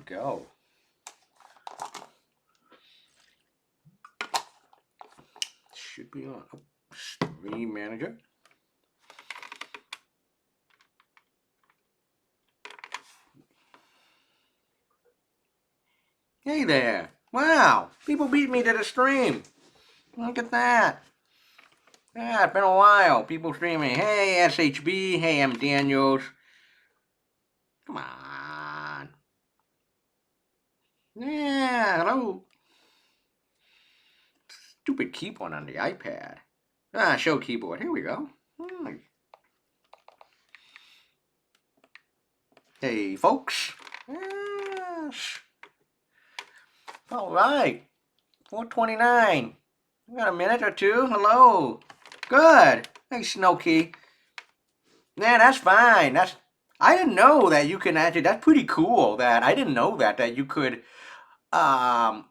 go. Should be on. Oh, Stream Manager. Hey there. Wow, people beat me to the stream. Look at that. Yeah, it's been a while. People streaming. Hey, SHB. Hey, M. Daniels. Come on. Yeah, hello. Stupid keyboard on the iPad. Show keyboard. Here we go. Hey, folks. Yes. All right. 429. We got a minute or two. Hello. Good. Hey, Snowkey. Yeah, that's fine. I didn't know that you can actually. That's pretty cool. That I didn't know that um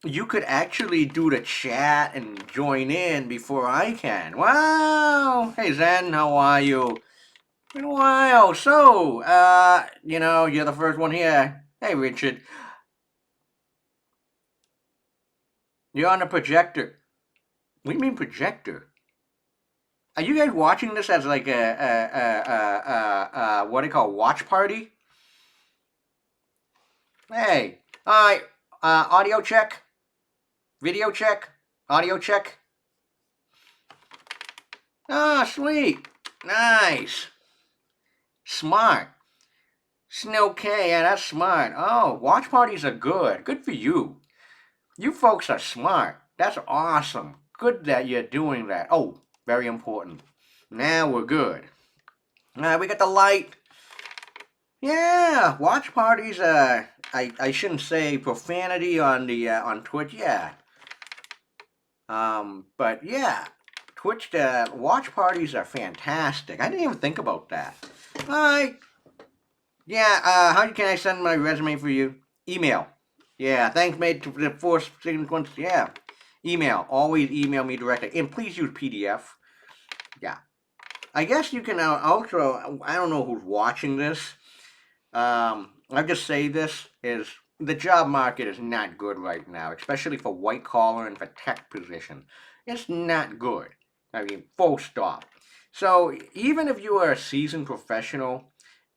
you could actually do the chat and join in before I can. Wow. Hey Zen, how are you? Been a while. So, you're the first one here. Hey Richard, you're on the projector. What do you mean projector? Are you guys watching this as like a what do you call watch party? Hey, all right. Audio check, video check, audio check. Ah, sweet, nice, smart. Snow K, yeah, that's smart. Oh, watch parties are good. Good for you. You folks are smart. That's awesome. Good that you're doing that. Oh, very important. Now we're good. We got the light. Yeah, watch parties. I shouldn't say profanity on the on Twitch. Yeah. But yeah, Twitch watch parties are fantastic. I didn't even think about that. Hi. Yeah. How can I send my resume for you? Email. Yeah. Thanks, mate. To the force sequence. Yeah. Email. Always email me directly, and please use PDF. Yeah. I guess you can also. I don't know who's watching this. I just say this is the job market is not good right now, especially for white collar and for tech position. It's not good. I mean, full stop. So even if you are a seasoned professional,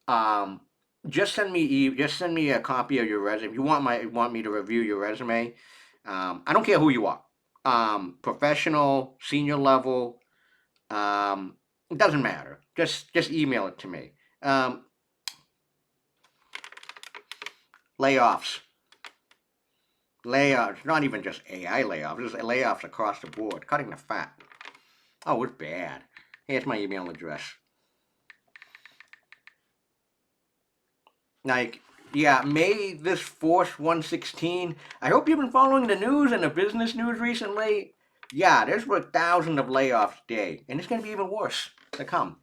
um, just send me a copy of your resume. If you want me to review your resume, I don't care who you are, professional, senior level, it doesn't matter. Just email it to me. Um, Layoffs. Layoffs, not even just AI layoffs, just layoffs across the board, cutting the fat. Oh, it's bad. Here's my email address. Like, yeah, May this Force 116. I hope you've been following the news and the business news recently. Yeah, there's a thousand of layoffs a day, and it's going to be even worse to come.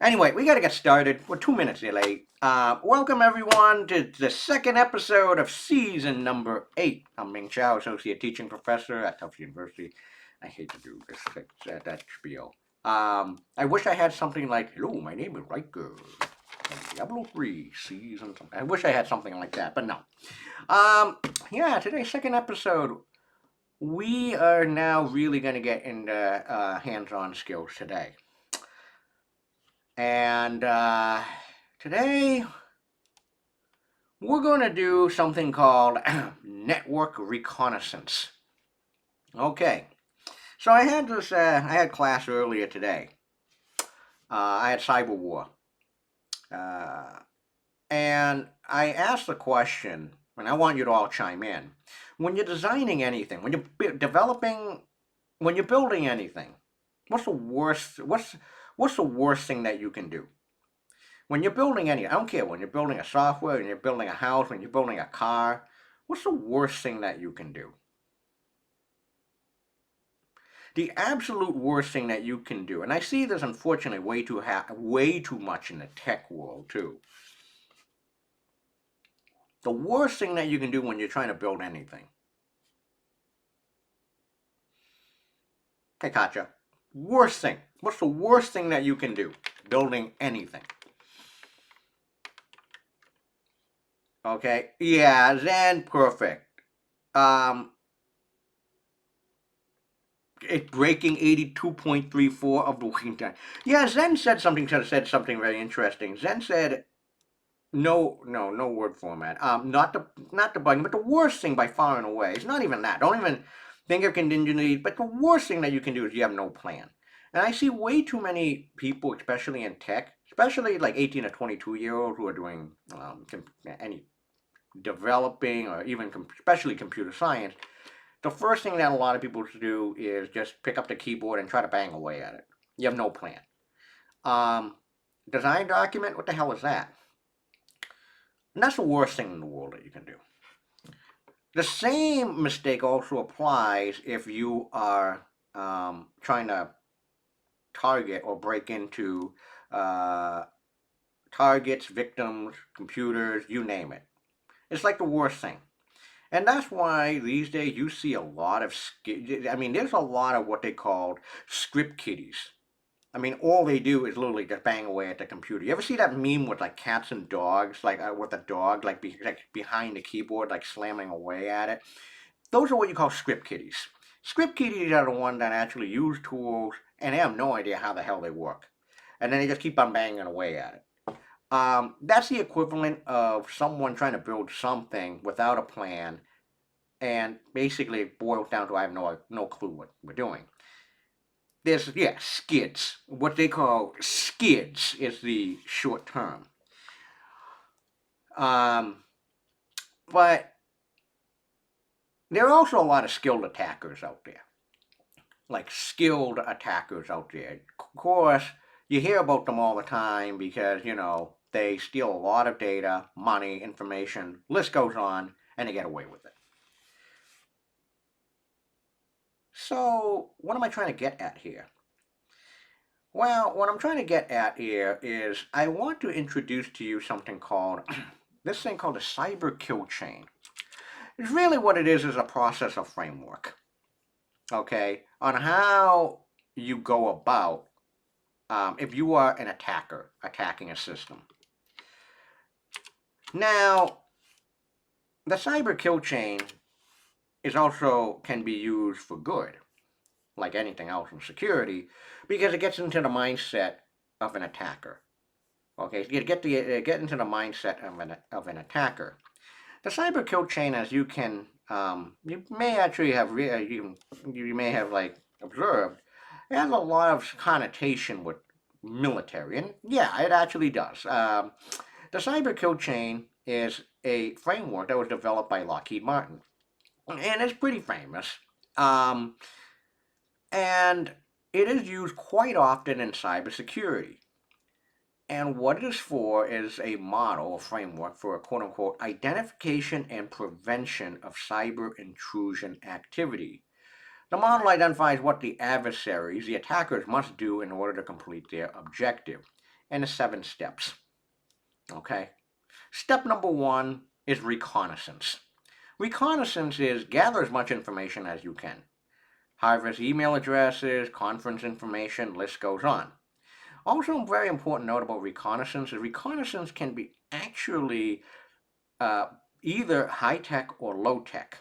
Anyway, we got to get started. We're 2 minutes late. Welcome, everyone, to the second episode of season number 8. I'm Ming Chow, Associate Teaching Professor at Tufts University. I hate to do this, that spiel. I wish I had something like, hello, my name is Riker. Diablo 3 season. I wish I had something like that, but no. Yeah, today's second episode. We are now really going to get into hands-on skills today. And today we're going to do something called network reconnaissance. Okay, so I had class earlier today. I had cyber war, and I asked the question, and I want you to all chime in. When you're designing anything, when you're developing, when you're building anything, what's the worst thing that you can do? When you're building I don't care, when you're building a software, when you're building a house, when you're building a car, what's the worst thing that you can do? The absolute worst thing that you can do, and I see this unfortunately way too much in the tech world too. The worst thing that you can do when you're trying to build anything. Hey, Katja. Worst thing. What's the worst thing that you can do building anything? Okay, yeah, Zen, perfect. Um, it's breaking 82.34 of the working time. Yeah, Zen said something very interesting. Zen said no word format. Not the bugging, but the worst thing by far and away. It's not even that. Don't even think of contingency. But the worst thing that you can do is you have no plan. And I see way too many people, especially in tech, especially like 18 to 22-year-olds who are doing any developing or even especially computer science. The first thing that a lot of people do is just pick up the keyboard and try to bang away at it. You have no plan. Um, Design document, what the hell is that? And that's the worst thing in the world that you can do. The same mistake also applies if you are trying to target or break into uh, targets, victims, computers, you name it. It's like the worst thing. And that's why these days you see a lot of, I mean, there's a lot of what they call script kiddies. I mean, all they do is literally just bang away at the computer. You ever see that meme with like cats and dogs, like with a dog like behind the keyboard, like slamming away at it? Those are what you call script kiddies. Script kiddies are the ones that actually use tools and they have no idea how the hell they work, and then they just keep on banging away at it. That's the equivalent of someone trying to build something without a plan, and basically it boils down to I have no clue what we're doing. There's skids. What they call skids is the short term. Um, but there are also a lot of skilled attackers out there, like skilled attackers out there. Of course, you hear about them all the time because they steal a lot of data, money, information. List goes on, and they get away with it. So, what am I trying to get at here? Well, what I'm trying to get at here is I want to introduce to you something called this thing called a cyber kill chain. It's really what it is a process of framework, okay, on how you go about if you are an attacker attacking a system. Now, the cyber kill chain is also can be used for good, like anything else in security, because it gets into the mindset of an attacker. Okay, so you get into the mindset of an attacker. The cyber kill chain, as you can, you may actually have you may have like observed, it has a lot of connotation with military, and yeah, it actually does. The cyber kill chain is a framework that was developed by Lockheed Martin, and it's pretty famous. Um, and it is used quite often in cybersecurity. And what it is for is a model, a framework for a quote unquote identification and prevention of cyber intrusion activity. The model identifies what the adversaries, the attackers, must do in order to complete their objective, and the 7 steps. Okay? Step number 1 is reconnaissance. Reconnaissance is gather as much information as you can. Harvest email addresses, conference information, list goes on. Also, a very important note about reconnaissance is reconnaissance can be actually uh, either high tech or low tech.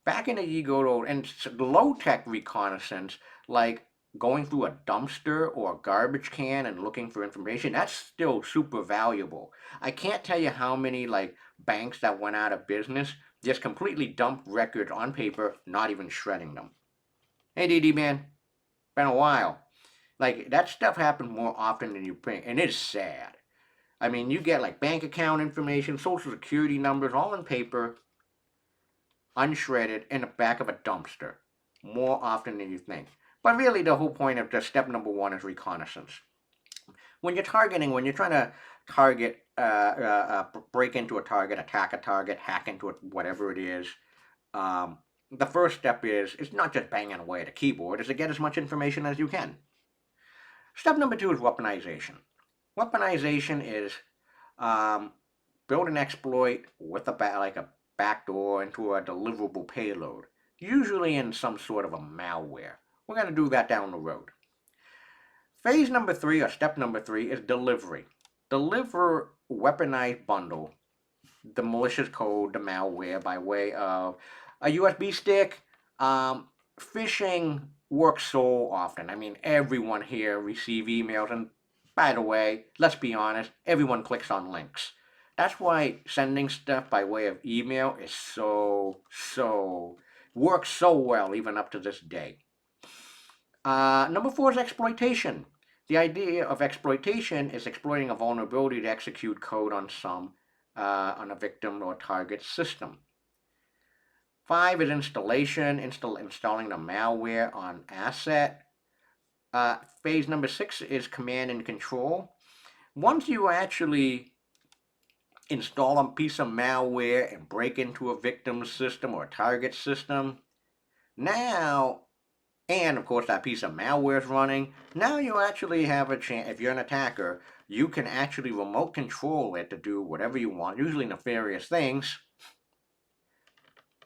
Back in the Ego, and low tech reconnaissance, like going through a dumpster or a garbage can and looking for information, that's still super valuable. I can't tell you how many like banks that went out of business just completely dumped records on paper, not even shredding them. Hey, DD man, been a while. Like that stuff happens more often than you think, and it's sad. I mean, you get like bank account information, social security numbers, all in paper, unshredded, in the back of a dumpster, more often than you think. But really, the whole point of just step number 1 is reconnaissance. When you're trying to target, break into a target, attack a target, hack into it, whatever it is, um, the first step is it's not just banging away at a keyboard, it's to get as much information as you can. Step number 2 is weaponization. Weaponization is um, build an exploit with like a backdoor into a deliverable payload, usually in some sort of a malware. We're going to do that down the road. Phase number 3, or step number 3, is delivery. Deliver weaponized bundle the malicious code, the malware, by way of a USB stick. Phishing works so often. I mean, everyone here receive emails, and by the way, let's be honest, everyone clicks on links. That's why sending stuff by way of email is works so well even up to this day. Number 4 is exploitation. The idea of exploitation is exploiting a vulnerability to execute code on on a victim or target system. 5 is installation, installing the malware on asset. Phase number 6 is command and control. Once you actually install a piece of malware and break into a victim system or a target system, now, and of course that piece of malware is running, now you actually have a chance, if you're an attacker, you can actually remote control it to do whatever you want, usually nefarious things,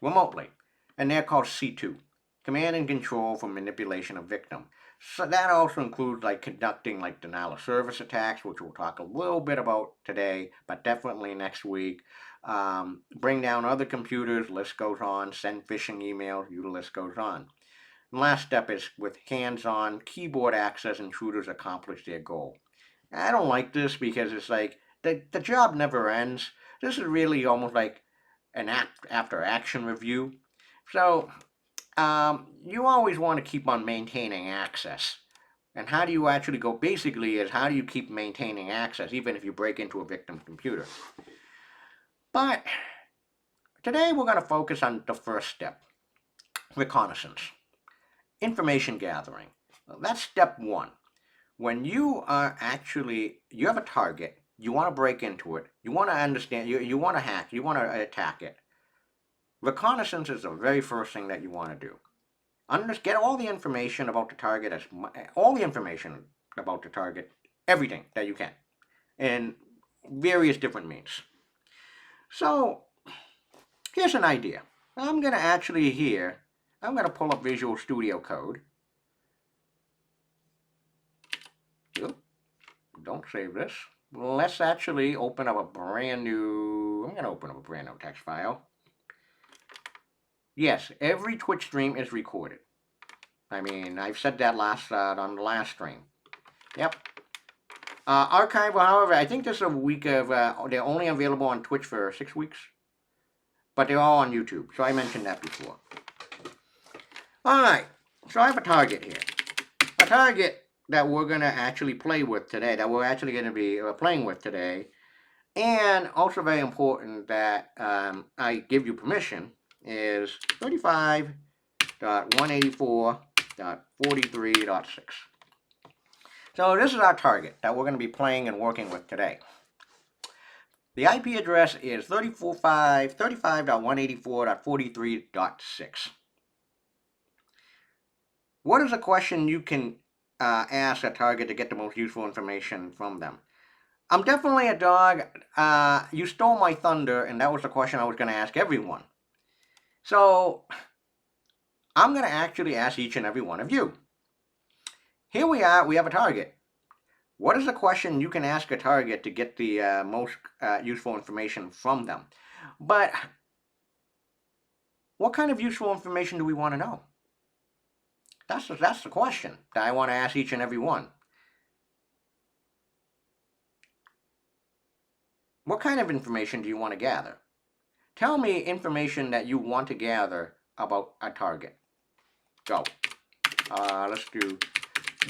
remotely. And they're called C2, command and control for manipulation of victim. So that also includes like conducting like denial of service attacks, which we'll talk a little bit about today, but definitely next week. Bring down other computers, list goes on, send phishing emails, the list goes on. And last step is with hands-on keyboard access, intruders accomplish their goal. I don't like this because it's like the job never ends. This is really almost like an after action review. So you always want to keep on maintaining access. And how do you actually go? Basically, is how do you keep maintaining access even if you break into a victim's computer? But today we're going to focus on the first step, reconnaissance, information gathering. That's step 1. When you are actually, you have a target, you want to break into it, you want to understand, you want to hack, you want to attack it. Reconnaissance is the very first thing that you want to do. Get all the information about the target, everything that you can, in various different means. So, here's an idea. I'm going to pull up Visual Studio Code. Don't save this. Let's actually open up a brand new text file. Yes, every Twitch stream is recorded. I mean, I've said that on the last stream. Yep. Archival, however, I think this is a week of, they're only available on Twitch for 6 weeks. But they're all on YouTube, so I mentioned that before. Alright, so I have a target here. A target that we're going to actually play with today, that we're actually going to be playing with today. And also very important that I give you permission is 35.184.43.6. So this is our target that we're going to be playing and working with today. The IP address is 35.184.43.6. What is a question you can ask a target to get the most useful information from them? I'm definitely a dog. You stole my thunder, and that was the question I was going to ask everyone. So, I'm going to actually ask each and every one of you. Here we are, we have a target. What is the question you can ask a target to get the most useful information from them? But, what kind of useful information do we want to know? That's the question that I want to ask each and every one. What kind of information do you want to gather? Tell me information that you want to gather about a target. Go. Let's do,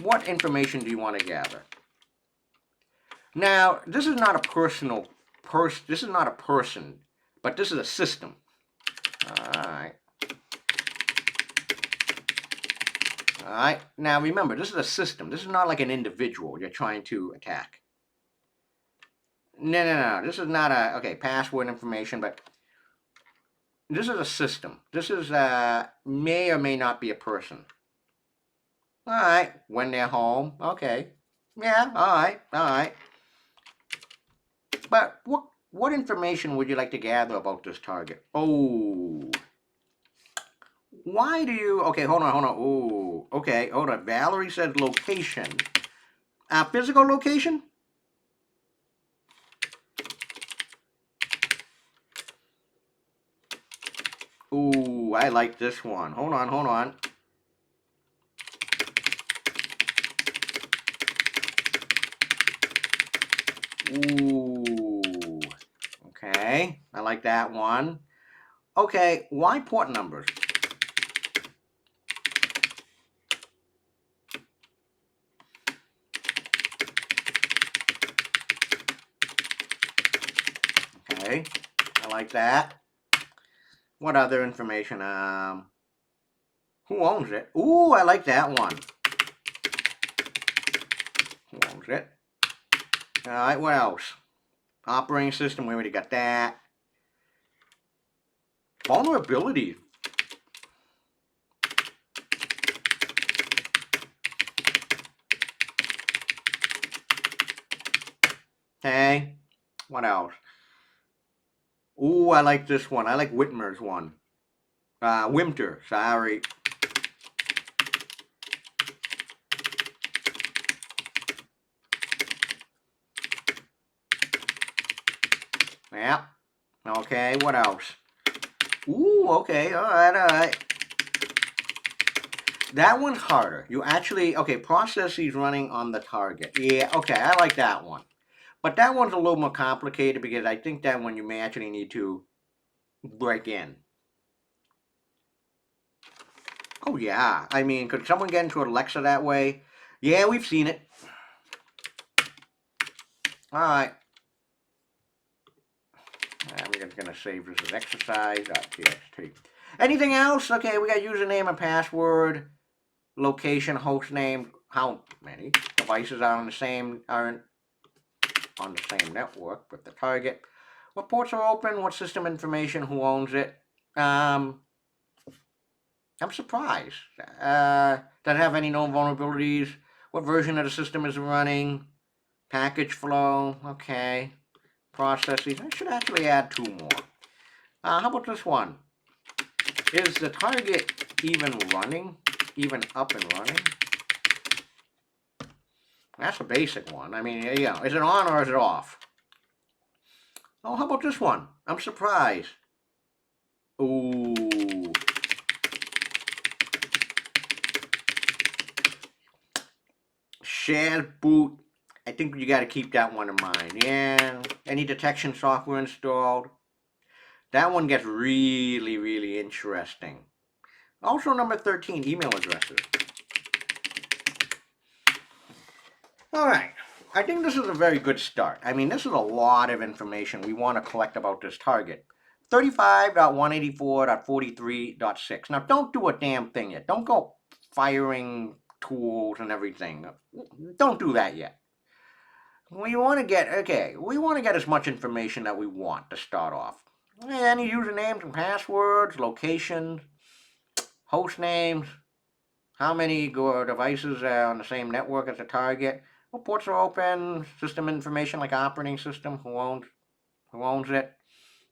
what information do you want to gather? Now, this is not a this is not a person, but this is a system. Alright. Alright, now remember, this is a system. This is not like an individual you're trying to attack. No. This is not password information, but this is a system. This is, may or may not be a person. Alright, when they're home, okay. Yeah, alright. But what information would you like to gather about this target? Oh. Why do you, okay, hold on. Oh, okay, hold on. Valerie says location. Physical location? Ooh, I like this one. Hold on, hold on. Ooh. Okay, I like that one. Okay, why port numbers? Okay, I like that. What other information? Who owns it? Ooh, I like that one. Who owns it? All right, what else? Operating system, we already got that. Vulnerability. Okay, what else? Ooh, I like this one. I like Whitmer's one. Winter, sorry. Yeah. Okay, what else? Ooh, okay, alright, alright. That one's harder. You actually, okay, processes running on the target. Yeah, okay, I like that one. But that one's a little more complicated because I think that one you may actually need to break in. Oh, yeah. I mean, could someone get into Alexa that way? Yeah, we've seen it. Alright. I'm just going to save this as exercise.txt. Anything else? Okay, we got username and password, location, host name. How many devices are on the same network with the target? What ports are open? What system information? Who owns it? I'm surprised. Doesn't have any known vulnerabilities. What version of the system is running? Package flow. Okay. Processes. I should actually add two more. How about this one? Is the target even running? Even up and running? That's a basic one. I mean, yeah, is it on or is it off? Oh, how about this one? I'm surprised. Ooh. Shared boot. I think you got to keep that one in mind. Yeah. Any detection software installed? That one gets really, really interesting. Also, number 13, email addresses. All right. I think this is a very good start. I mean, this is a lot of information we want to collect about this target. 35.184.43.6. Now, don't do a damn thing yet. Don't go firing tools and everything. Don't do that yet. We want to get, we want to get as much information that we want to start off. Any usernames and passwords, locations, host names, how many devices are on the same network as the target, what ports are open, system information like operating system, who owns it,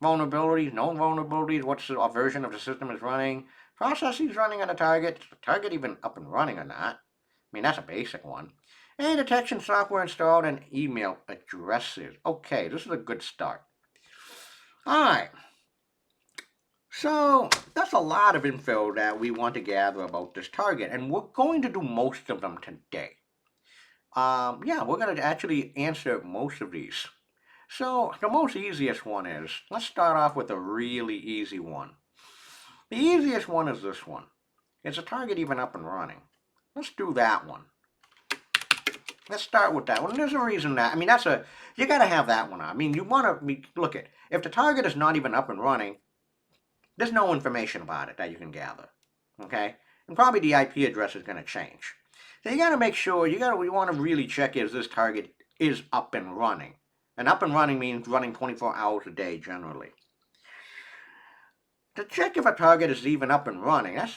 vulnerabilities, known vulnerabilities, what's the version of the system is running, processes running on the target, is the target even up and running or not? I mean, that's a basic one. And detection software installed and email addresses. Okay, this is a good start. All right. So that's a lot of info that we want to gather about this target, and we're going to do most of them today. Yeah, we're going to actually answer most of these. So the most easiest one is, let's start off with a really easy one. The easiest one is this one. Is the target even up and running? Let's do that one. Let's start with that one. There's a reason that, I mean, you got to have that one. I mean, you want to look at, if the target is not even up and running, there's no information about it that you can gather. Okay? And probably the IP address is going to change. So you got to make sure, we want to really check if this target is up and running. And up and running means running 24 hours a day generally. To check if a target is even up and running, that's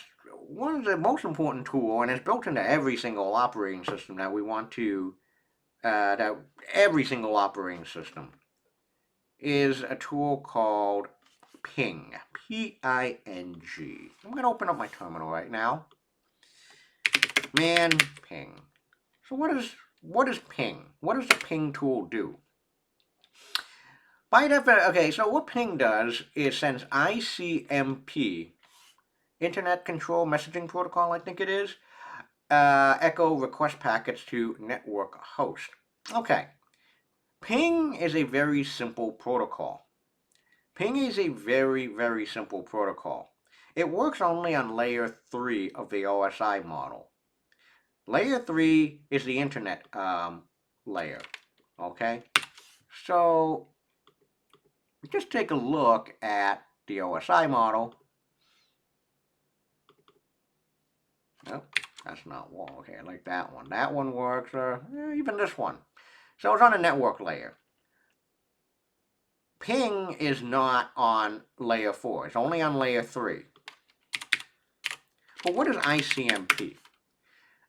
one of the most important tools, and it's built into every single operating system that we want to, that every single operating system is a tool called Ping. P-I-N-G. I'm going to open up my terminal right now. Man, Ping. So what is Ping? What does the Ping tool do? By definition, okay, so what ping does is sends ICMP, Internet Control Messaging Protocol, I think it is, echo request packets to network host. Okay, ping is a very simple protocol. Ping is a very, very simple protocol. It works only on layer 3 of the OSI model. Layer 3 is the internet layer, okay? So just take a look at the OSI model. Nope, that's not one. Okay, I like that one. That one works, even this one. So it's on a network layer. Ping is not on layer 4. It's only on layer 3. But what is ICMP?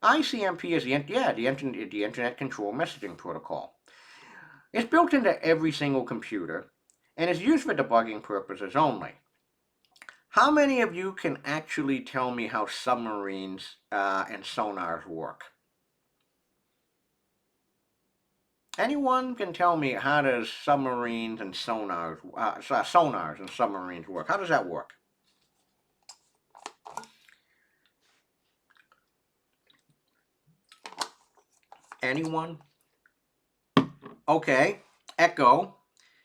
ICMP is the Internet Control Messaging Protocol. It's built into every single computer and is used for debugging purposes only. How many of you can actually tell me how submarines and sonars work? Anyone can tell me how does submarines and sonars and submarines work? How does that work? Anyone? Okay, echo.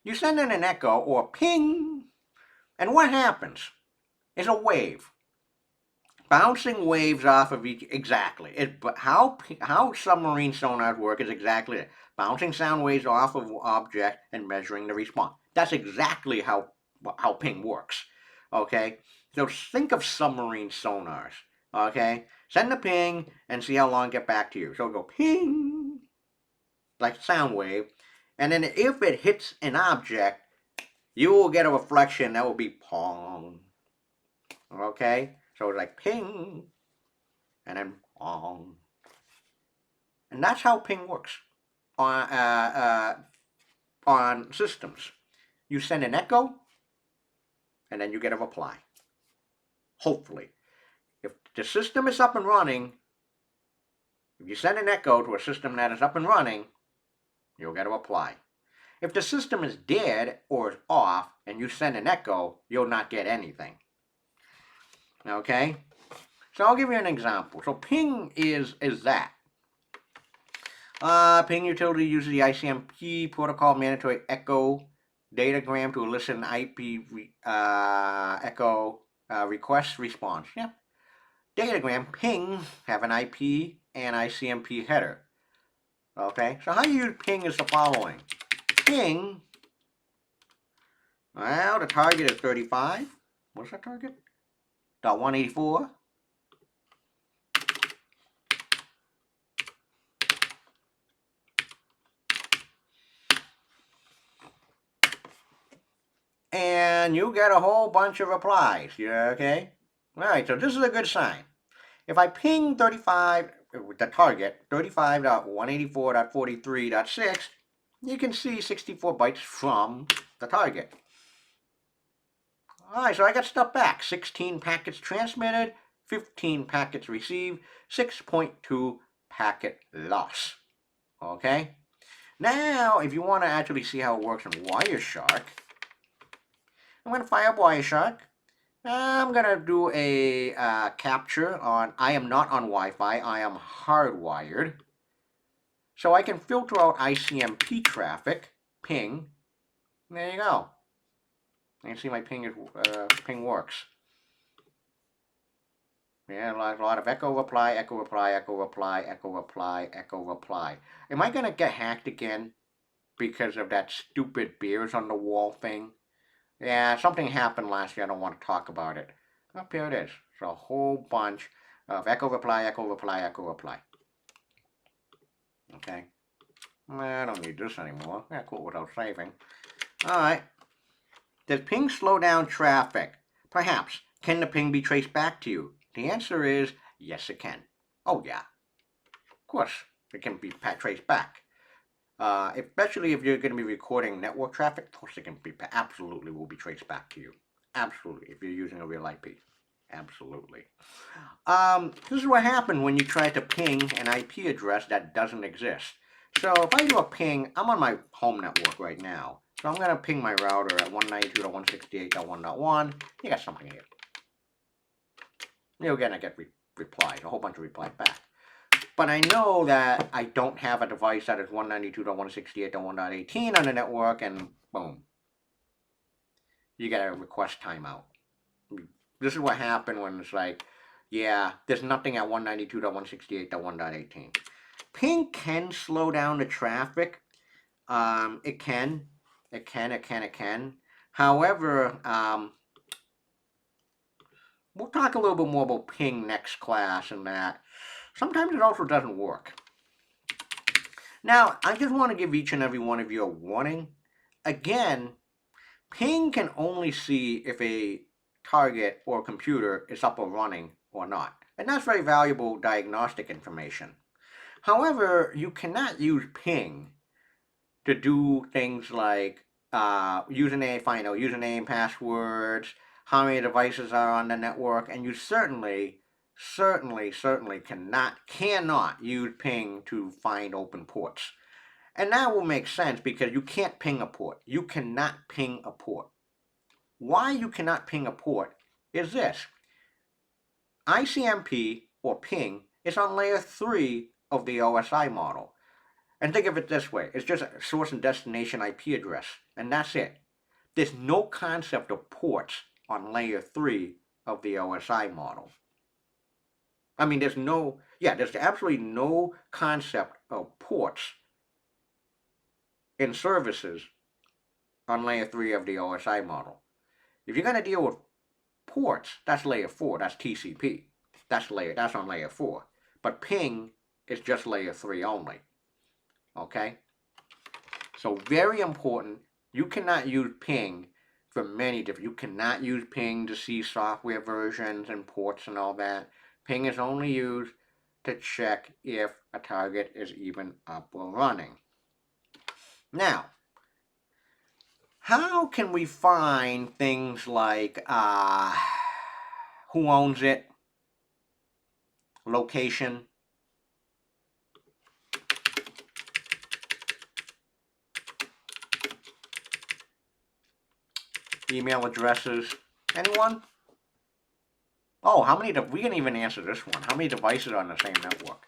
You send in an echo or ping, and what happens? It's a wave. Bouncing waves off of each, exactly. But how submarine sonars work is exactly it. Bouncing sound waves off of object and measuring the response. That's exactly how ping works. Okay, so think of submarine sonars. Okay, send the ping and see how long it get back to you. So go ping, like sound wave, and then if it hits an object, you will get a reflection that will be pong. Okay, so it's like ping, and then pong, and that's how ping works on systems. You send an echo, and then you get a reply. Hopefully, if the system is up and running, if you send an echo to a system that is up and running, you'll get a reply. If the system is dead or is off and you send an echo, you'll not get anything. Okay? So I'll give you an example. So ping is that. Ping utility uses the ICMP protocol mandatory echo datagram to elicit an IP echo request response. Yep. Datagram ping have an IP and ICMP header. Okay, so how you use ping is the following. Ping, well, the target is 35. What's that target? .184. And you get a whole bunch of replies. Yeah, okay? Alright, so this is a good sign. If I ping 35, the target, 35.184.43.6, you can see 64 bytes from the target. Alright, so I got stuff back. 16 packets transmitted, 15 packets received, 6.2 packet loss. Okay? Now, if you want to actually see how it works in Wireshark, I'm going to fire up Wireshark. I'm going to do a capture on, I am not on Wi-Fi, I am hardwired. So I can filter out ICMP traffic, ping, and there you go. You can see my ping works. Yeah, a lot of echo reply, echo reply, echo reply, echo reply, echo reply. Am I going to get hacked again because of that stupid beers on the wall thing? Yeah, something happened last year. I don't want to talk about it. Up here it is. It's a whole bunch of echo reply, echo reply, echo reply. Okay. I don't need this anymore. Yeah, cool without saving. Alright. Does ping slow down traffic? Perhaps. Can the ping be traced back to you? The answer is yes, it can. Oh, yeah. Of course, it can be traced back. Especially if you're going to be recording network traffic, of course it can be absolutely will be traced back to you. Absolutely, if you're using a real IP. Absolutely. This is what happened when you try to ping an IP address that doesn't exist. So if I do a ping, I'm on my home network right now. So I'm going to ping my router at 192.168.1.1. You got something here. You're going to get replies, a whole bunch of replies back. But I know that I don't have a device that is 192.168.1.18 on the network, and boom, you get a request timeout. This is what happened when it's like, yeah, there's nothing at 192.168.1.18. Ping can slow down the traffic. It can. However, we'll talk a little bit more about ping next class and that. Sometimes it also doesn't work. Now, I just want to give each and every one of you a warning. Again, ping can only see if a target or computer is up or running or not. And that's very valuable diagnostic information. However, you cannot use ping to do things like find out username, passwords, how many devices are on the network, and you certainly cannot use ping to find open ports. And that will make sense because you can't ping a port. You cannot ping a port. Why you cannot ping a port is this. ICMP, or ping, is on layer 3 of the OSI model. And think of it this way. It's just a source and destination IP address. And that's it. There's no concept of ports on layer 3 of the OSI model. I mean, there's absolutely no concept of ports in services on layer 3 of the OSI model. If you're going to deal with ports, that's layer 4, that's TCP. That's on layer 4. But ping is just layer 3 only. Okay? So very important, you cannot use ping for many different, you cannot use ping to see software versions and ports and all that. Ping is only used to check if a target is even up or running. Now, how can we find things like who owns it, location, email addresses? Anyone? Oh, we can even answer this one. How many devices are on the same network?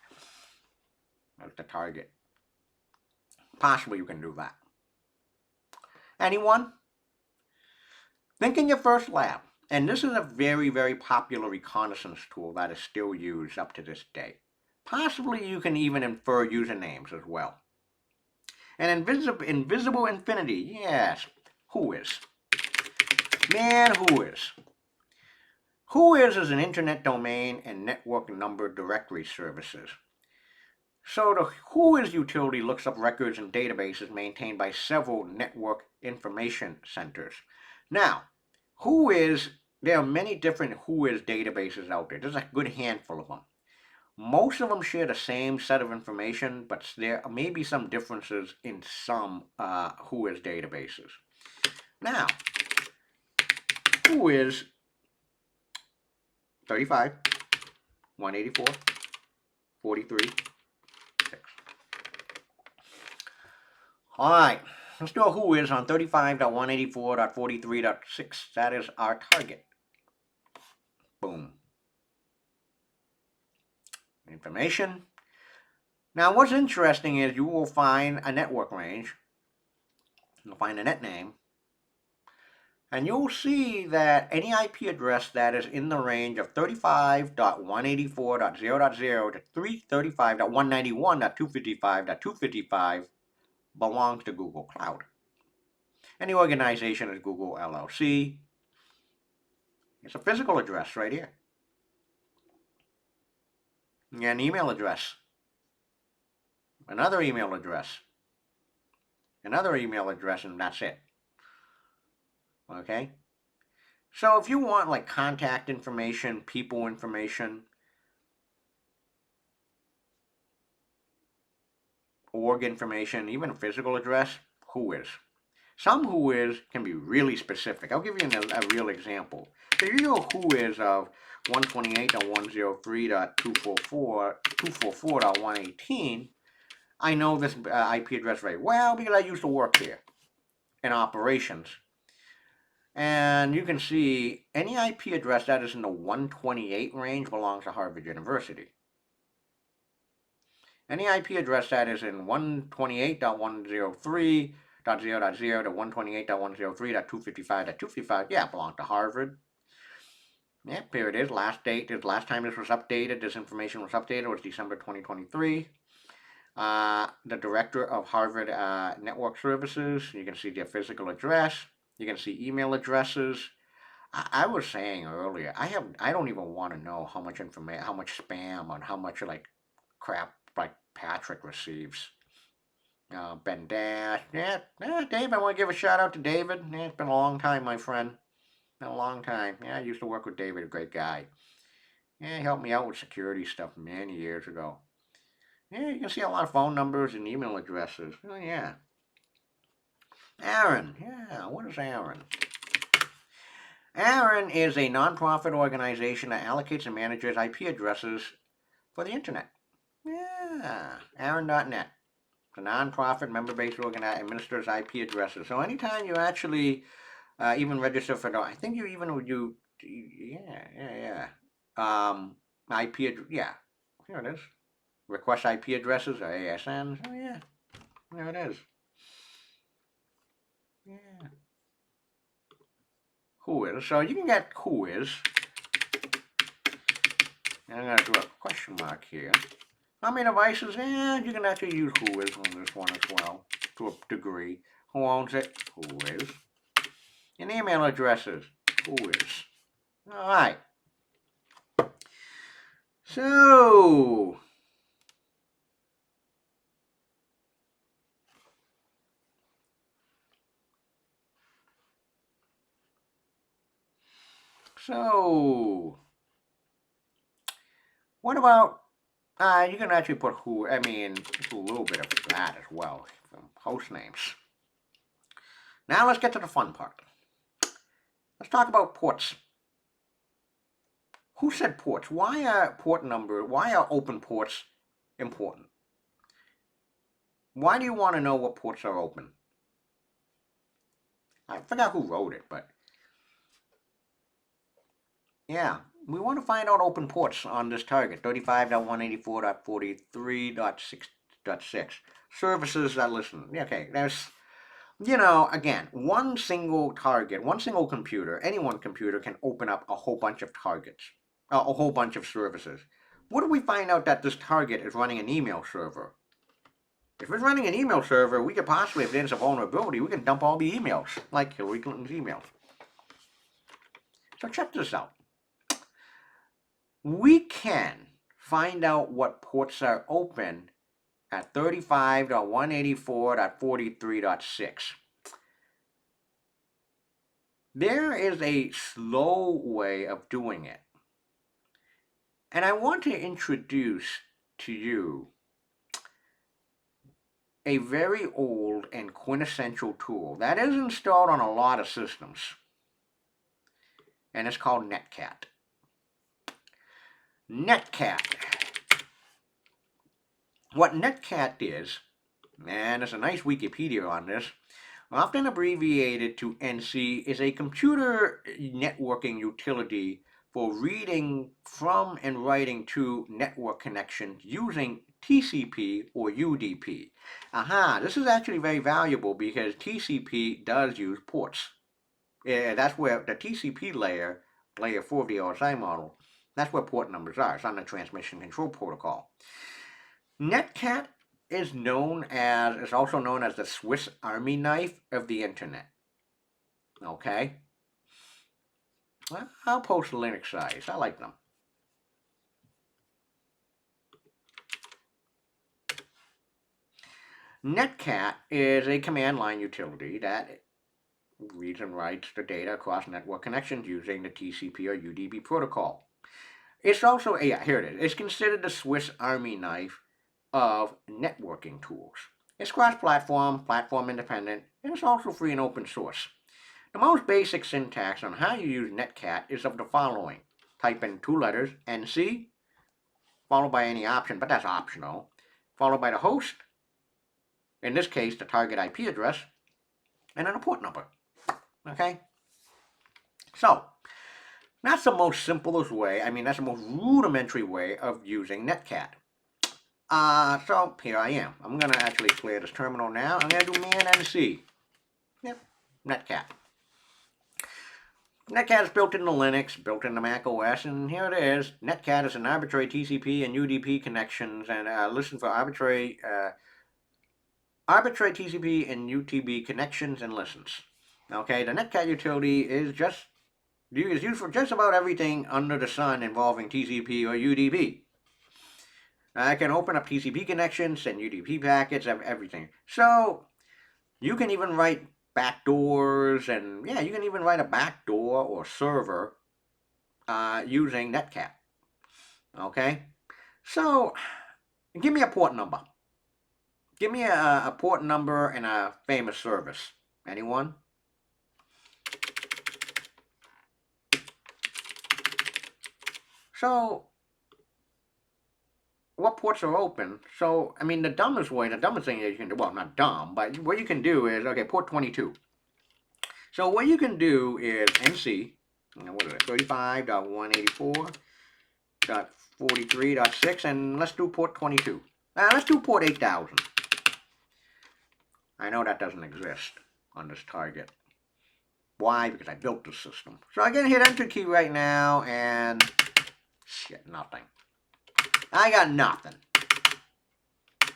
That's the target. Possibly you can do that. Anyone? Think in your first lab. And this is a very, very popular reconnaissance tool that is still used up to this day. Possibly you can even infer usernames as well. And invisible infinity, yes. Who is? Man, who is? Who is an internet domain and network number directory services. So the WHOIS utility looks up records and databases maintained by several network information centers. Now, there are many different WHOIS databases out there. There's a good handful of them. Most of them share the same set of information, but there may be some differences in some WHOIS databases. Now, WHOIS 35, 184, 43, 6. All right, let's do a WHOIS on 35.184.43.6. That is our target. Boom. Information. Now, what's interesting is you will find a network range. You'll find a net name. And you'll see that any IP address that is in the range of 35.184.0.0 to 335.191.255.255 belongs to Google Cloud. And the organization is Google LLC. It's a physical address right here. An email address. Another email address. Another email address, and that's it. Okay? So if you want like contact information, people information, org information, even a physical address, WHOIS. Some WHOIS can be really specific. I'll give you a real example. So you know WHOIS of 128.103.244.118, I know this IP address very well because I used to work here in operations. And you can see any IP address that is in the 128 range belongs to Harvard University. Any IP address that is in 128.103.0.0 to 128.103.255.255, yeah, belongs to Harvard. Yeah, here it is. Last date is last time this was updated. This information was updated was December 2023. The director of Harvard Network Services. You can see their physical address. You can see email addresses. I was saying earlier, I don't even want to know how much information, how much spam, and how much like crap like Patrick receives. Ben Dash, yeah, Dave. I want to give a shout out to David. Yeah, it's been a long time, my friend. Been a long time. Yeah, I used to work with David, a great guy. Yeah, he helped me out with security stuff many years ago. Yeah, you can see a lot of phone numbers and email addresses. Oh yeah. Aaron, yeah, what is Aaron? Aaron is a nonprofit organization that allocates and manages IP addresses for the internet. Yeah, Aaron.net. It's a nonprofit member-based organization administers IP addresses. So anytime you actually even register for the, I think you even would you, yeah. IP, yeah, here it is. Request IP addresses or ASNs. Oh yeah, there it is. Yeah. Who is? So you can get who is. And I'm going to do a question mark here. How many devices? You can actually use who is on this one as well, to a degree. Who owns it? Who is. And email addresses. Who is. Alright. So, what about, you can actually put who, I mean, a little bit of that as well, from host names. Now let's get to the fun part. Let's talk about ports. Who said ports? Why are open ports important? Why do you want to know what ports are open? I forgot who wrote it, but yeah, we want to find out open ports on this target, 35.184.43.6.6. Services that listen. Okay, there's, again, one single target, one single computer, any one computer can open up a whole bunch of targets, a whole bunch of services. What if we find out that this target is running an email server? If it's running an email server, we could possibly, if there's a vulnerability, we can dump all the emails, like Hillary Clinton's emails. So check this out. We can find out what ports are open at 35.184.43.6. There is a slow way of doing it. And I want to introduce to you a very old and quintessential tool that is installed on a lot of systems. And it's called Netcat. Netcat. What Netcat is, and there's a nice Wikipedia on this, often abbreviated to NC, is a computer networking utility for reading from and writing to network connections using TCP or UDP. This is actually very valuable because TCP does use ports. That's where the TCP layer 4 of the OSI model, that's where port numbers are. It's on the transmission control protocol. Netcat is also known as the Swiss Army knife of the internet. Okay? Well, I'll post Linux size. I like them. Netcat is a command line utility that reads and writes the data across network connections using the TCP or UDP protocol. It's also, here it is. It's considered the Swiss Army knife of networking tools. It's cross-platform, platform independent, and it's also free and open source. The most basic syntax on how you use Netcat is of the following. Type in 2 letters, NC, followed by any option, but that's optional, followed by the host, in this case, the target IP address, and then a port number. Okay? So, that's the most simplest way, that's the most rudimentary way of using Netcat. So here I am. I'm going to actually clear this terminal now. I'm going to do man nc. Yep, Netcat. Netcat is built into Linux, built into Mac OS, and here it is. Netcat is an arbitrary TCP and UDP connections, and listen for arbitrary TCP and UTB connections and listens. Okay, the Netcat utility is used for just about everything under the sun involving TCP or UDP. I can open up TCP connections, send UDP packets, everything. So you can even write backdoors, and you can even write a backdoor or server using Netcat. Okay, so give me a port number. Give me a port number and a famous service. Anyone? So what ports are open? So, the dumbest thing that you can do, well, not dumb, but what you can do is, okay, port 22. So what you can do is NC, what is it, 35.184.43.6, and let's do port 22. Let's do port 8000. I know that doesn't exist on this target. Why? Because I built the system. So I'm going to hit enter key right now, and shit, nothing. I got nothing.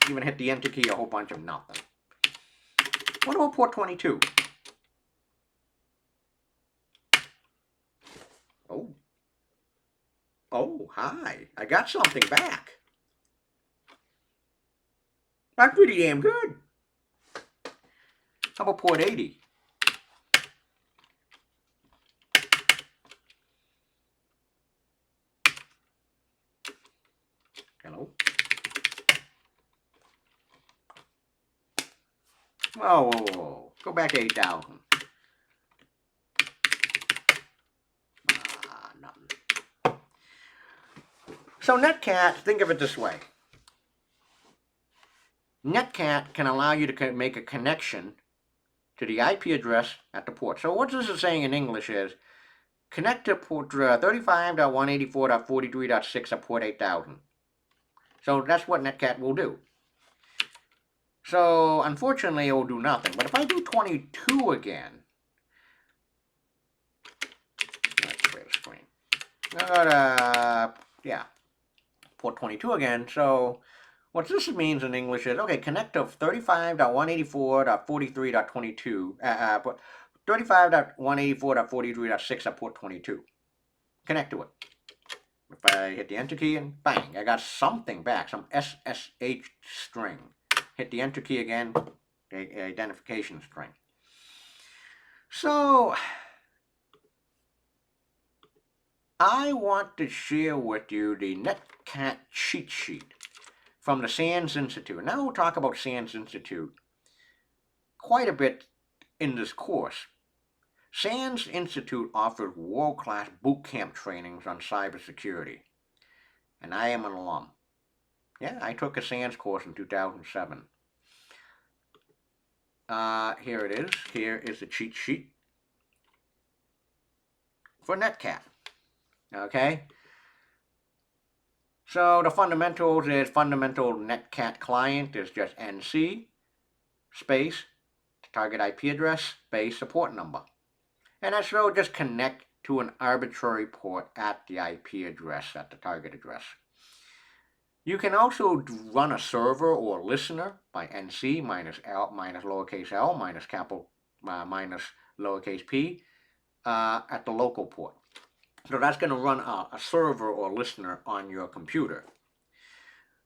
Even hit the enter key, a whole bunch of nothing. What about port 22? Oh, hi. I got something back. That's pretty damn good. How about port 80? Hello? Whoa. Go back to 8000. Nothing. So Netcat, think of it this way. Netcat can allow you to make a connection to the IP address at the port. So what this is saying in English is, connect to port 35.184.43.6 at port 8000. So that's what Netcat will do. So unfortunately it will do nothing. But if I do 22 again, let's clear the screen. I got port 22 again. So what this means in English is, okay, connect to 35.184.43.22, 35.184.43.6 at port 22. Connect to it. If I hit the enter key and bang, I got something back, some SSH string. Hit the enter key again, identification string. So I want to share with you the Netcat cheat sheet from the SANS Institute. Now we'll talk about SANS Institute quite a bit in this course. SANS Institute offers world-class boot camp trainings on cybersecurity, and I am an alum. Yeah, I took a SANS course in 2007. Here it is. Here is the cheat sheet for Netcat. Okay? So the fundamentals is fundamental Netcat client is just NC space target IP address space support number. And that's so just connect to an arbitrary port at the IP address at the target address. You can also run a server or listener by NC minus L minus lowercase l minus capital minus lowercase p at the local port. So that's going to run a server or listener on your computer.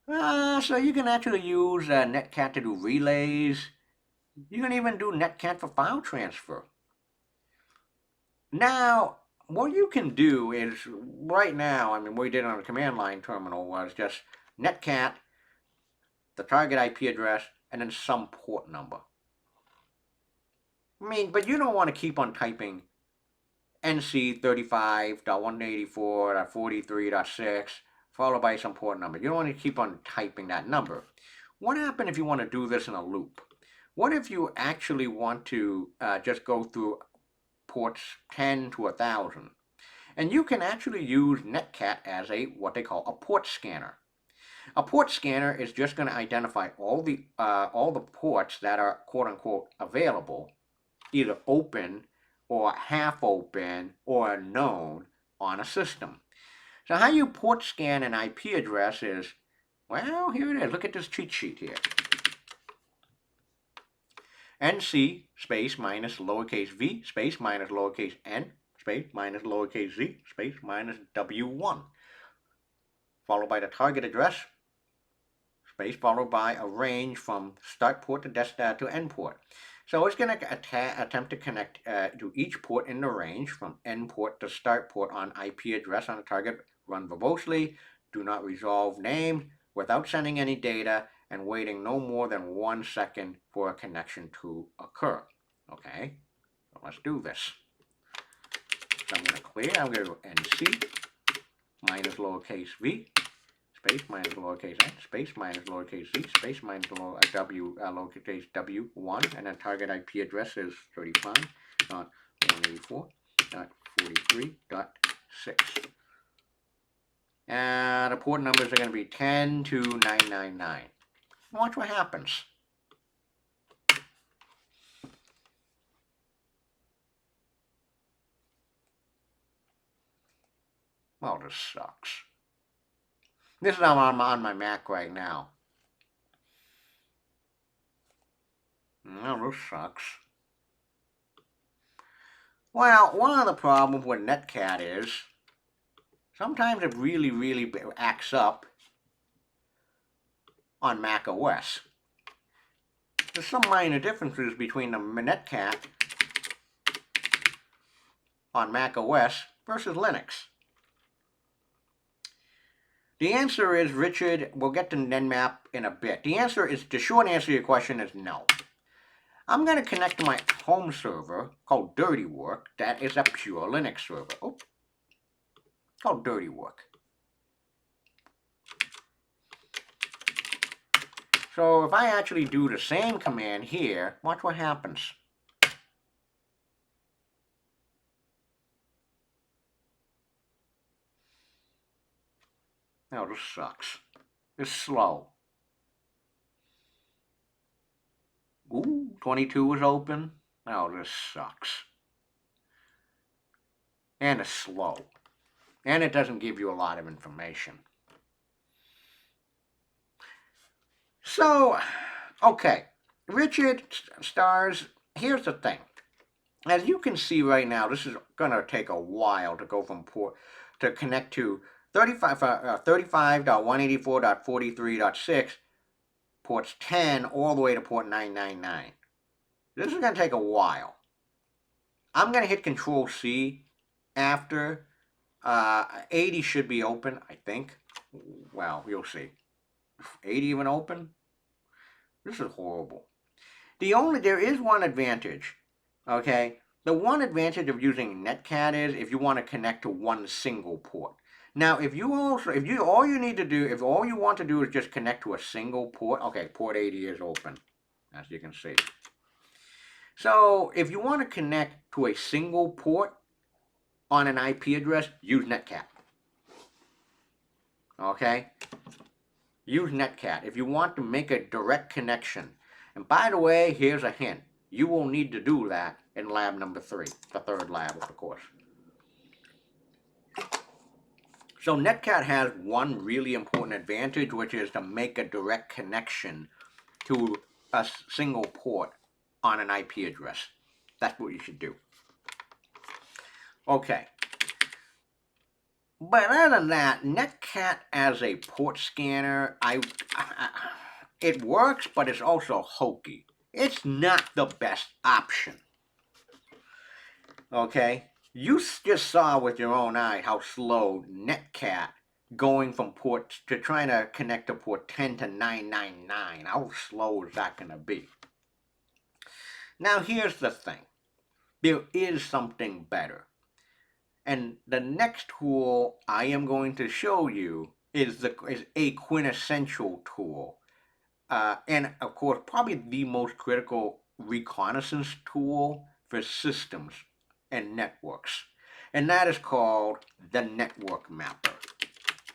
So you can actually use Netcat to do relays. You can even do Netcat for file transfer. Now, what you can do is, right now, what we did on the command line terminal was just Netcat, the target IP address, and then some port number. But you don't want to keep on typing NC 35.184.43.6 followed by some port number. You don't want to keep on typing that number. What happens if you want to do this in a loop? What if you actually want to just go through ports 10 to 1,000? And you can actually use Netcat as a what they call a port scanner. A port scanner is just going to identify all the ports that are quote unquote available, either open or half open or known on a system. So how you port scan an IP address is, well, here it is. Look at this cheat sheet here. NC space minus lowercase v space minus lowercase n space minus lowercase z space minus W1, followed by the target address, space followed by a range from start port to end port. So it's going to attempt to connect to each port in the range from end port to start port on IP address on the target. Run verbosely, do not resolve names without sending any data, and waiting no more than 1 second for a connection to occur. Okay, so let's do this. So I'm going to clear. I'm going to go NC minus lowercase v space minus lowercase n space minus lowercase z space minus lowercase w1, and then target IP address is 35.184.43.6. And the port numbers are going to be 10 to 999. Watch what happens. Well, this sucks. This is on my Mac right now. Well, this sucks. Well, one of the problems with Netcat is sometimes it really acts up on Mac OS. There's some minor differences between the Netcat on Mac OS versus Linux. The answer is, Richard, we'll get to Nmap in a bit. The short answer to your question is no. I'm going to connect to my home server called Dirty Work. That is a pure Linux server. Oh, called Dirty Work. So if I actually do the same command here, watch what happens. Oh, this sucks. It's slow. Ooh, 22 is open. Oh, this sucks. And it's slow. And it doesn't give you a lot of information. So, okay. Richard stars, here's the thing. As you can see right now, this is going to take a while to go from port to connect to 35.184.43.6, ports 10 all the way to port 999. This is going to take a while. I'm going to hit Control C after 80 should be open, I think. Well, you'll see. 80 even open? This is horrible. There is one advantage, okay? The one advantage of using Netcat is if you want to connect to one single port. Now, if you want to do is just connect to a single port, okay, port 80 is open, as you can see. So, if you want to connect to a single port on an IP address, use Netcat. Okay? Use Netcat if you want to make a direct connection. And by the way, here's a hint. You will need to do that in lab number 3, the third lab of the course. So Netcat has one really important advantage, which is to make a direct connection to a single port on an IP address. That's what you should do. Okay. But other than that, Netcat as a port scanner, it works, but it's also hokey. It's not the best option. Okay? You just saw with your own eye how slow Netcat going from port to trying to connect to port 10 to 999. How slow is that going to be? Now here's the thing. There is something better. And the next tool I am going to show you is a quintessential tool and of course, probably the most critical reconnaissance tool for systems and networks. And that is called the network mapper.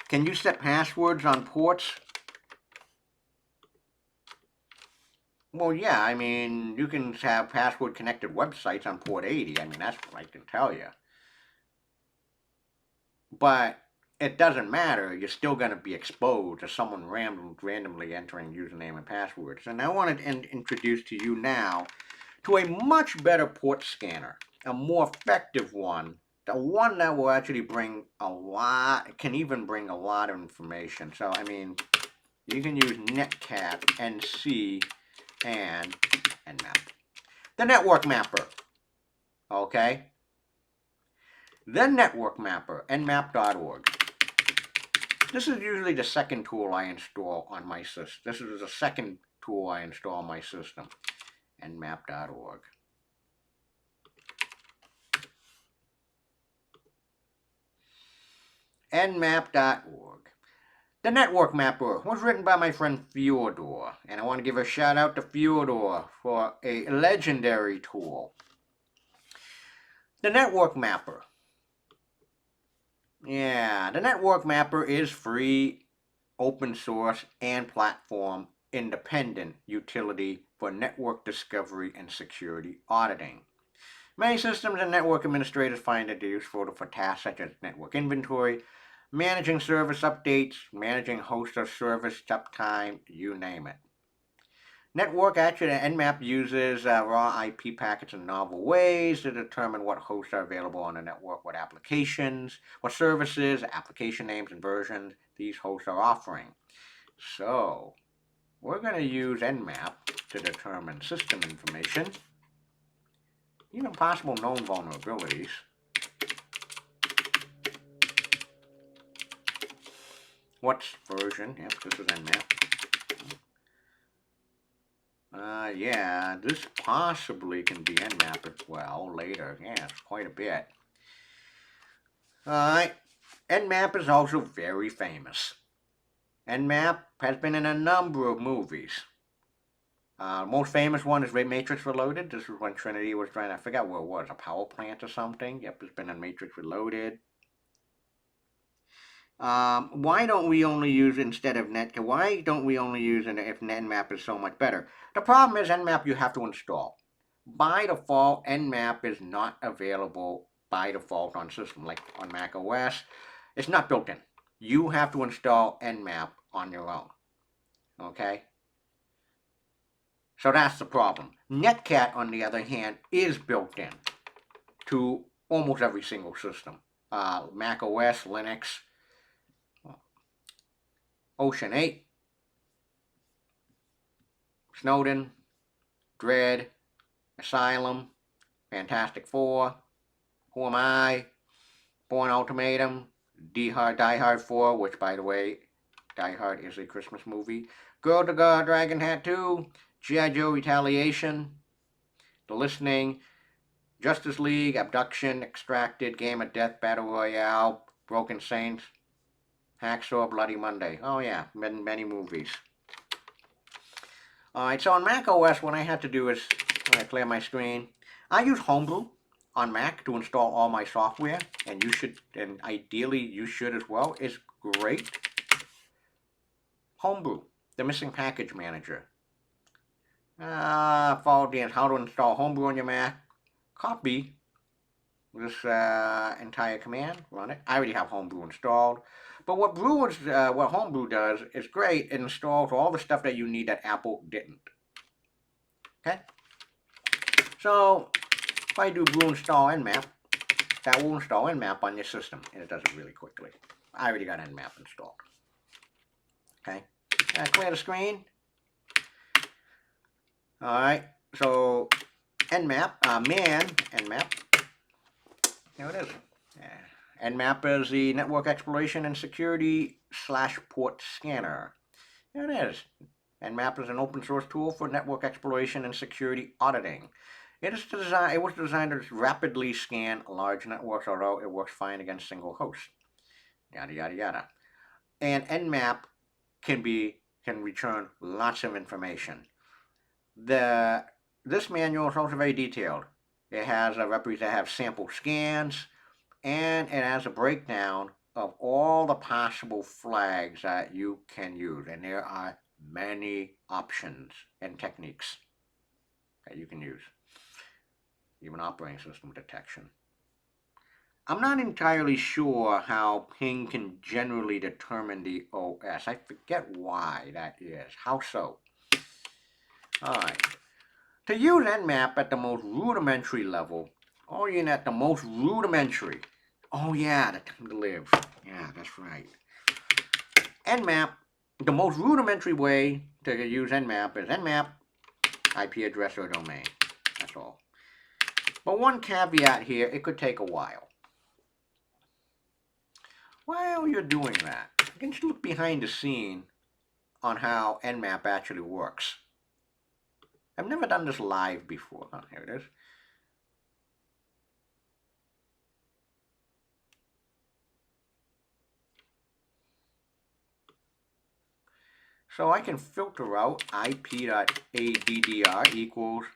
Can you set passwords on ports? Well, yeah, I mean, you can have password connected websites on port 80. I mean, that's what I can tell you. But it doesn't matter. You're still going to be exposed to someone randomly entering username and passwords. And I want to introduce to you now to a much better port scanner, a more effective one, the one that will actually bring a lot, can even bring a lot of information. So, I mean, you can use Netcat, NC, and Nmap. The network mapper, okay? The network mapper, nmap.org. This is usually the second tool I install on my system. This is the second tool I install on my system, nmap.org. nmap.org. The network mapper was written by my friend Fyodor, and I want to give a shout out to Fyodor for a legendary tool. The network mapper. Yeah, the network mapper is free, open source, and platform independent utility for network discovery and security auditing. Many systems and network administrators find it useful for tasks such as network inventory, managing service updates, managing host or service uptime, you name it. Network actually, Nmap uses raw IP packets in novel ways to determine what hosts are available on the network, what applications, what services, application names, and versions these hosts are offering. So, we're going to use Nmap to determine system information, even possible known vulnerabilities. What's version? Yep, this is Nmap. Yeah, this possibly can be Nmap as well later. Yeah, it's quite a bit. Alright, Nmap is also very famous. Nmap has been in a number of movies. Most famous one is Matrix Reloaded. This was when Trinity was trying to, I forget what it was, a power plant or something. Yep, it's been in Matrix Reloaded. Why don't we only use instead of Netcat? Why don't we only use it if Nmap is so much better? The problem is Nmap you have to install. By default, Nmap is not available by default on system like on Mac OS. It's not built in. You have to install Nmap on your own. Okay? So that's the problem. Netcat, on the other hand, is built in to almost every single system. Mac OS, Linux, Ocean 8, Snowden, Dread, Asylum, Fantastic Four, Who Am I, Born Ultimatum, Die Hard 4, which, by the way, Die Hard is a Christmas movie, Girl to God, Dragon Tattoo, G.I. Joe Retaliation, The Listening, Justice League, Abduction, Extracted, Game of Death, Battle Royale, Broken Saints, Hacksaw, Bloody Monday. Oh yeah, many movies. Alright, so on Mac OS, what I had to do is, when I clear my screen, I use Homebrew on Mac to install all my software, and you should, and ideally you should as well. It's great. Homebrew, the missing package manager. Follow the how to install Homebrew on your Mac. Copy this entire command, run it. I already have Homebrew installed. But what Homebrew does is great. It installs all the stuff that you need that Apple didn't. Okay? So, if I do brew install Nmap, that will install Nmap on your system, and it does it really quickly. I already got Nmap installed. Okay? Clear the screen. Alright, so Nmap, Nmap. There it is. Nmap is the network exploration and security / port scanner. There it is. Nmap is an open source tool for network exploration and security auditing. It was designed to rapidly scan large networks, although it works fine against single hosts. Yada yada yada. And Nmap can can return lots of information. This manual is also very detailed. It has sample scans, and it has a breakdown of all the possible flags that you can use. And there are many options and techniques that you can use, even operating system detection. I'm not entirely sure how ping can generally determine the OS. I forget why that is. How so? Alright. To use Nmap at the most rudimentary level, or even at the most rudimentary, oh yeah, the time to live. Yeah, that's right. Nmap, the most rudimentary way to use Nmap is Nmap, IP address or domain. That's all. But one caveat here, it could take a while. While you're doing that, you can just look behind the scene on how Nmap actually works. I've never done this live before. Oh, here it is. So I can filter out ip.addr equals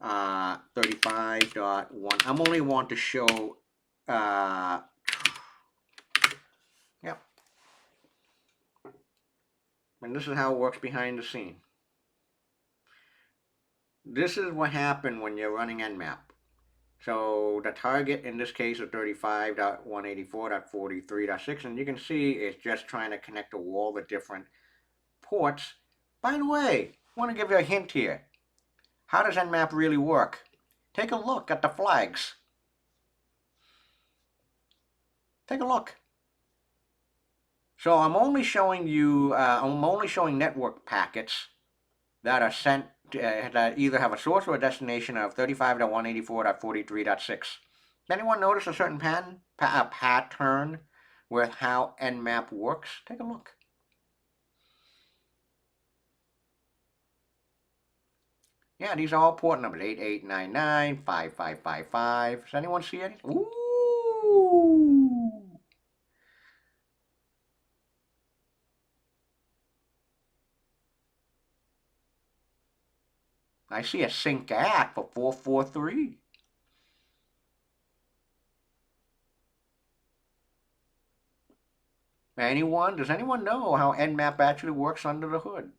35.1. I'm only want to show, yep. And this is how it works behind the scene. This is what happened when you're running Nmap. So the target in this case is 35.184.43.6, and you can see it's just trying to connect to all the different ports. By the way, I want to give you a hint here. How does Nmap really work? Take a look at the flags. Take a look. So I'm only showing you, network packets that are sent, that either have a source or a destination of 35.184.43.6. Does anyone notice a certain pattern with how Nmap works? Take a look. Yeah, these are all port numbers. 8899, 5555. Does anyone see any? Ooh! I see a sync act for 443. Does anyone know how Nmap actually works under the hood?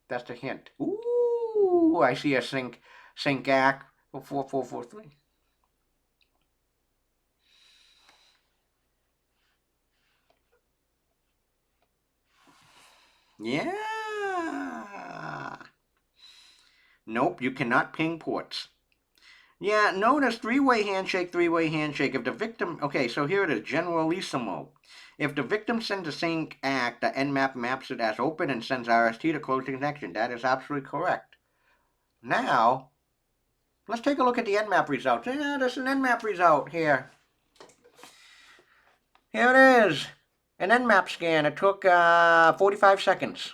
That's the hint. Ooh, I see a sync act for 4443. Yeah. Nope, you cannot ping ports. Yeah, notice three-way handshake. If the victim, okay, so here it is, generalissimo. If the victim sends a sync act, the Nmap maps it as open and sends RST to close the connection. That is absolutely correct. Now, let's take a look at the Nmap results. Yeah, there's an Nmap result here. Here it is. An Nmap scan. It took 45 seconds.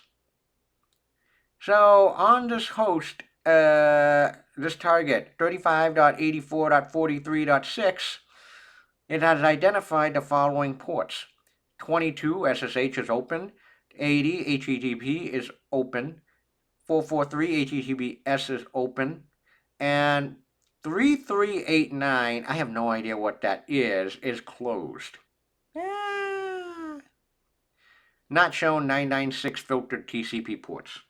So on this host, this target, 35.84.43.6, it has identified the following ports. 22 SSH is open, 80 HTTP is open, 443 HTTPS is open, and 3389, I have no idea what that is closed. Not shown 996 filtered TCP ports.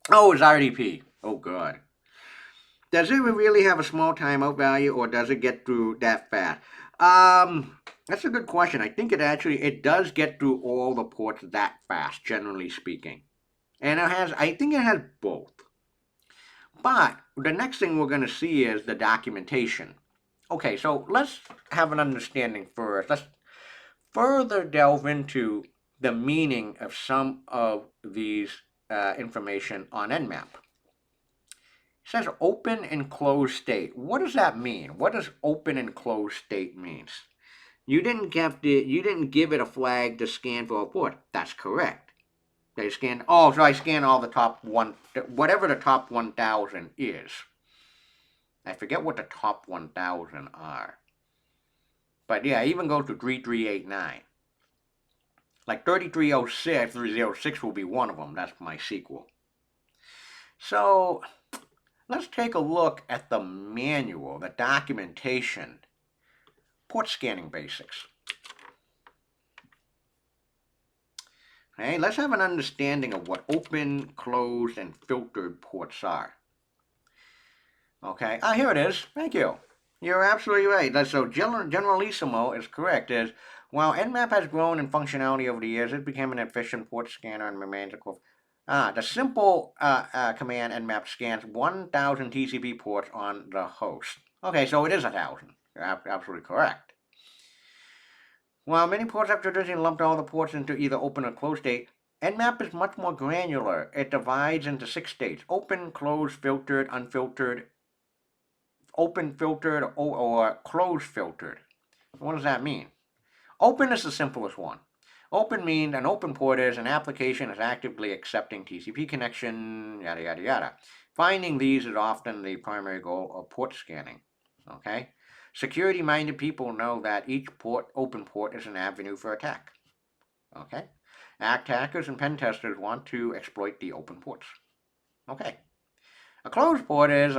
Oh, it's RDP. Oh, God. Does it really have a small timeout value, or does it get through that fast? That's a good question. I think it does get through all the ports that fast, generally speaking. And I think it has both. But the next thing we're going to see is the documentation. Okay, so let's have an understanding first. Let's further delve into the meaning of some of these information on Nmap. It says open and closed state. What does that mean? What does open and closed state means? You didn't give it a flag to scan for a port. That's correct. They scan. Oh, so I scan all the top one, whatever the top 1,000 is. I forget what the top 1,000 are. But yeah, even go to 3389. Like 3306, 306 will be one of them. That's my sequel. So let's take a look at the manual, the documentation, port scanning basics. Okay, let's have an understanding of what open, closed, and filtered ports are. Okay, here it is. Thank you. You're absolutely right. So Generalissimo is correct. While Nmap has grown in functionality over the years, it became an efficient port scanner and remains a core. The simple command Nmap scans 1,000 TCP ports on the host. Okay, so it is 1,000. You're absolutely correct. While many ports have traditionally lumped all the ports into either open or closed state, Nmap is much more granular. It divides into 6 states: open, closed, filtered, unfiltered, open filtered, or closed filtered. What does that mean? Open is the simplest one. Open means an open port is an application is actively accepting TCP connection, yada yada yada. Finding these is often the primary goal of port scanning. Okay? Security-minded people know that each open port is an avenue for attack. Okay? Attackers and pen testers want to exploit the open ports. Okay. A closed port is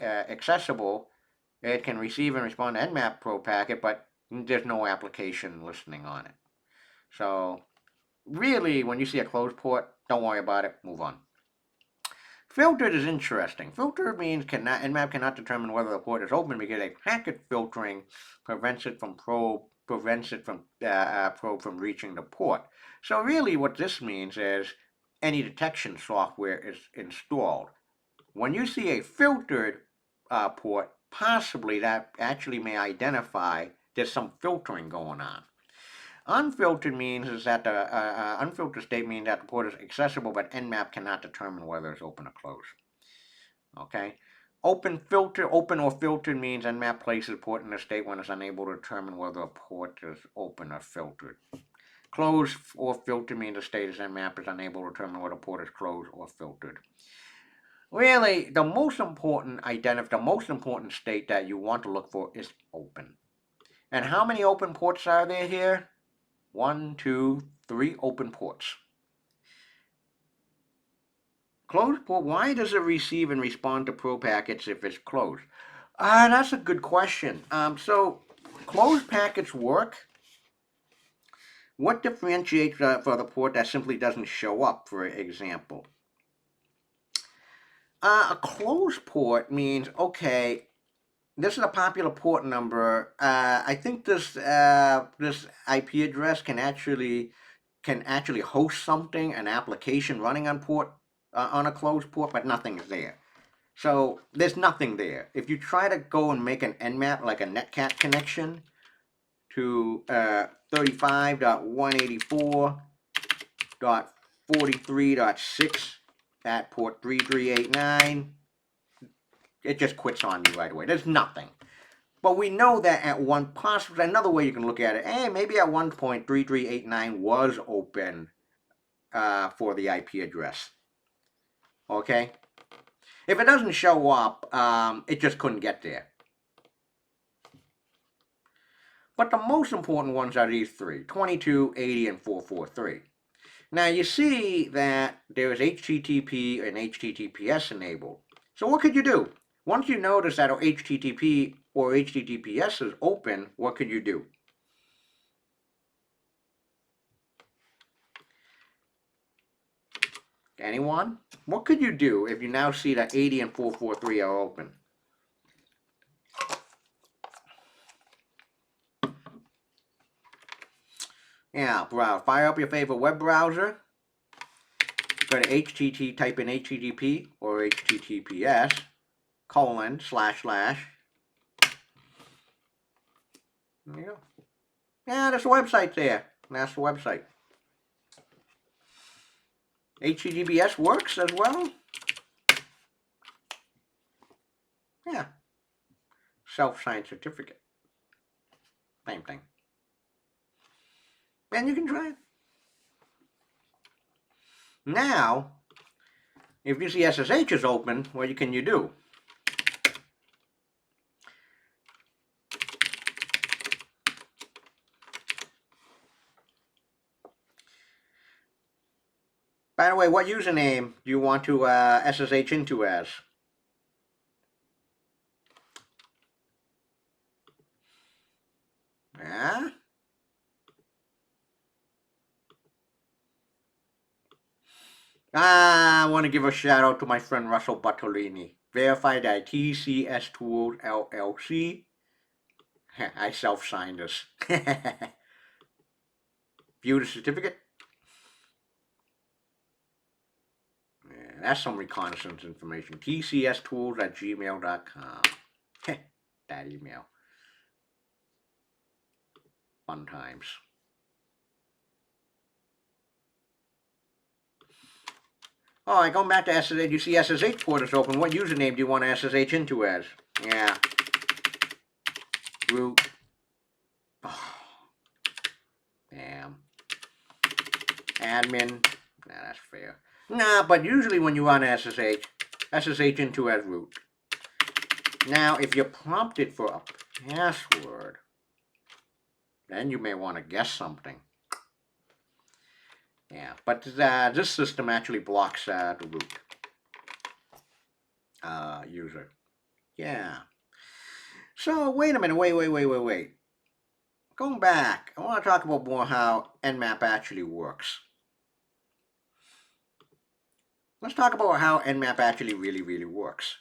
accessible. It can receive and respond to Nmap Pro packet, but there's no application listening on it. So really, when you see a closed port, don't worry about it. Move on. Filtered is interesting. Filtered means Nmap cannot determine whether the port is open because a packet filtering prevents it from probe from reaching the port. So really, what this means is any detection software is installed. When you see a filtered port, possibly that actually may identify there's some filtering going on. Unfiltered means is that the unfiltered state means that the port is accessible, but Nmap cannot determine whether it's open or closed. Okay. Open or filtered means Nmap places a port in a state when it's unable to determine whether a port is open or filtered. Closed or filtered means the state is Nmap is unable to determine whether a port is closed or filtered. Really, the most important state that you want to look for is open. And how many open ports are there here? 1, 2, 3 open ports. Closed port, why does it receive and respond to pro packets if it's closed? That's a good question. So closed packets work. What differentiates for the port that simply doesn't show up, for example? A closed port means, okay, this is a popular port number. I think this IP address can actually host something, an application running on a closed port, but nothing is there. So there's nothing there. If you try to go and make an Nmap, like a Netcat connection to 35.184.43.6 at port 3389, it just quits on you right away. There's nothing. But we know that at another way you can look at it, maybe at one point 3389 was open for the IP address. Okay? If it doesn't show up, it just couldn't get there. But the most important ones are these three, 22, 80, and 443. Now you see that there is HTTP and HTTPS enabled. So what could you do? Once you notice that HTTP or HTTPS is open, what could you do? Anyone? What could you do if you now see that 80 and 443 are open? Yeah, fire up your favorite web browser. Go to type in HTTP or HTTPS, // There you go. Yeah, there's a website there. That's the website. HTTPS works as well. Yeah. Self-signed certificate. Same thing. And you can try it. Now, if you see SSH is open, what can you do? By the way, what username do you want to SSH into as? Yeah? I want to give a shout out to my friend Russell Bartolini. Verified at TCS Tools LLC. I self-signed this. View the certificate. Yeah, that's some reconnaissance information. TCStools at gmail.com. That email. Fun times. All right, going back to SSH. You see SSH port is open. What username do you want to SSH into as? Yeah. Root. Oh, damn. Admin. Nah, that's fair. Nah, but usually when you run SSH into as root. Now, if you're prompted for a password, then you may want to guess something. Yeah, but this system actually blocks the root user. Yeah. So, wait a minute. Wait. Going back, I want to talk about more how Nmap actually works. Let's talk about how Nmap actually really works.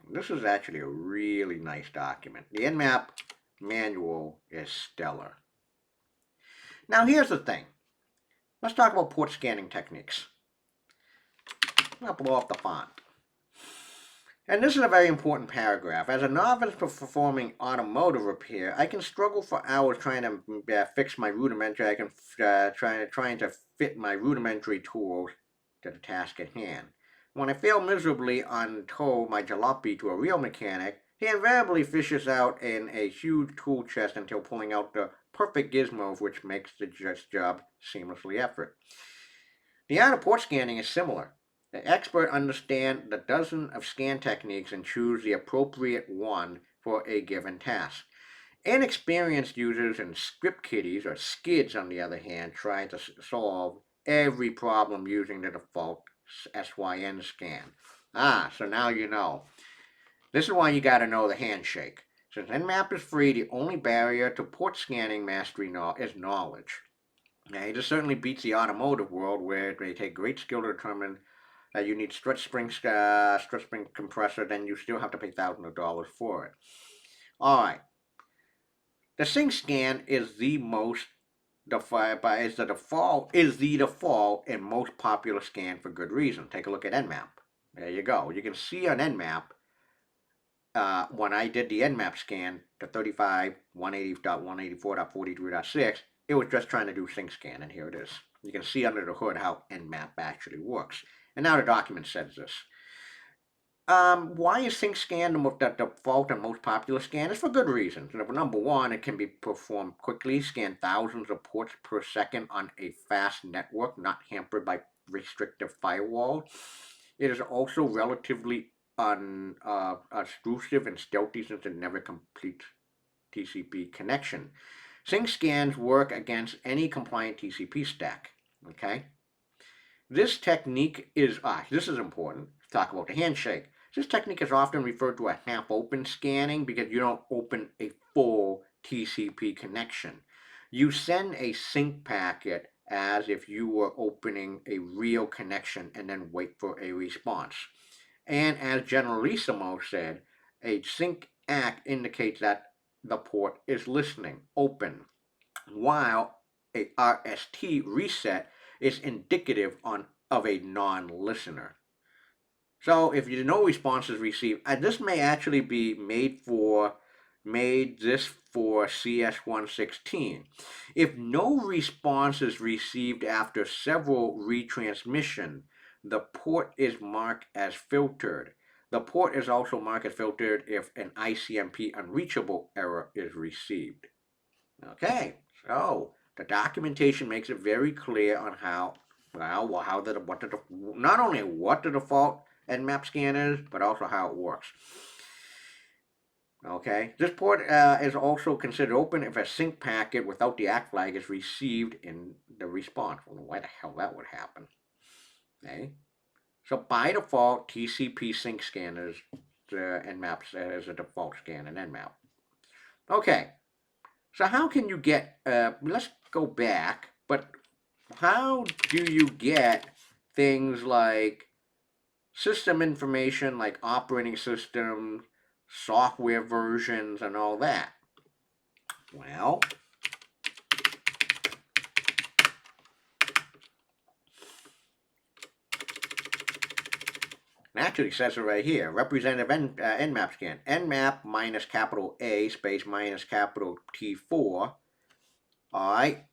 This is actually a really nice document. The Nmap manual is stellar. Now, here's the thing. Let's talk about port scanning techniques. I'm going to blow up the font. And this is a very important paragraph. As a novice performing automotive repair, I can struggle for hours trying to fix my rudimentary. Trying to fit my rudimentary tools to the task at hand. When I fail miserably on tow my jalopy to a real mechanic, he invariably fishes out in a huge tool chest until pulling out the perfect gizmo which makes the job seamlessly effort. The art of port scanning is similar. The expert understands the dozen of scan techniques and choose the appropriate one for a given task. Inexperienced users and script kiddies or skids, on the other hand, try to solve every problem using the default SYN scan. So now you know. This is why you got to know the handshake. Since Nmap is free, the only barrier to port scanning mastery is knowledge. Now, it just certainly beats the automotive world where they take great skill to determine that you need stretch spring compressor, then you still have to pay thousands of dollars for it. All right. The sync scan is the default and most popular scan for good reason. Take a look at Nmap. There you go. You can see on Nmap when I did the Nmap scan to 35 180.184.43.6, it was just trying to do sync scan, and here it is. You can see under the hood how Nmap actually works. And now the document says this. Why is sync scan the default and most popular scan? It's for good reasons. Number one, it can be performed quickly, scan thousands of ports per second on a fast network, not hampered by restrictive firewall. It is also relatively intrusive and stealthy since it never completes TCP connection. Sync scans work against any compliant TCP stack. Okay. This technique is this is important. Talk about the handshake. This technique is often referred to as half-open scanning because you don't open a full TCP connection. You send a sync packet as if you were opening a real connection and then wait for a response. And as Generalissimo said, a sync act indicates that the port is listening, open, while a RST reset is indicative of a non-listener. So if no response is received, this may actually be made for CS116. If no response is received after several retransmission, the port is marked as filtered. The port is also marked as filtered if an ICMP unreachable error is received. Okay, so the documentation makes it very clear on not only what the default Nmap scan is, but also how it works. Okay, this port is also considered open if a sync packet without the ACK flag is received in the response. I don't know why the hell that would happen. Okay. So by default, TCP sync scanners, the Nmap as a default scan in Nmap. Okay. So how can you get? Let's go back. But how do you get things like system information, like operating system, software versions, and all that? Well, it actually says it right here. Representative Nmap scan. Nmap minus capital A space minus capital T4. All right.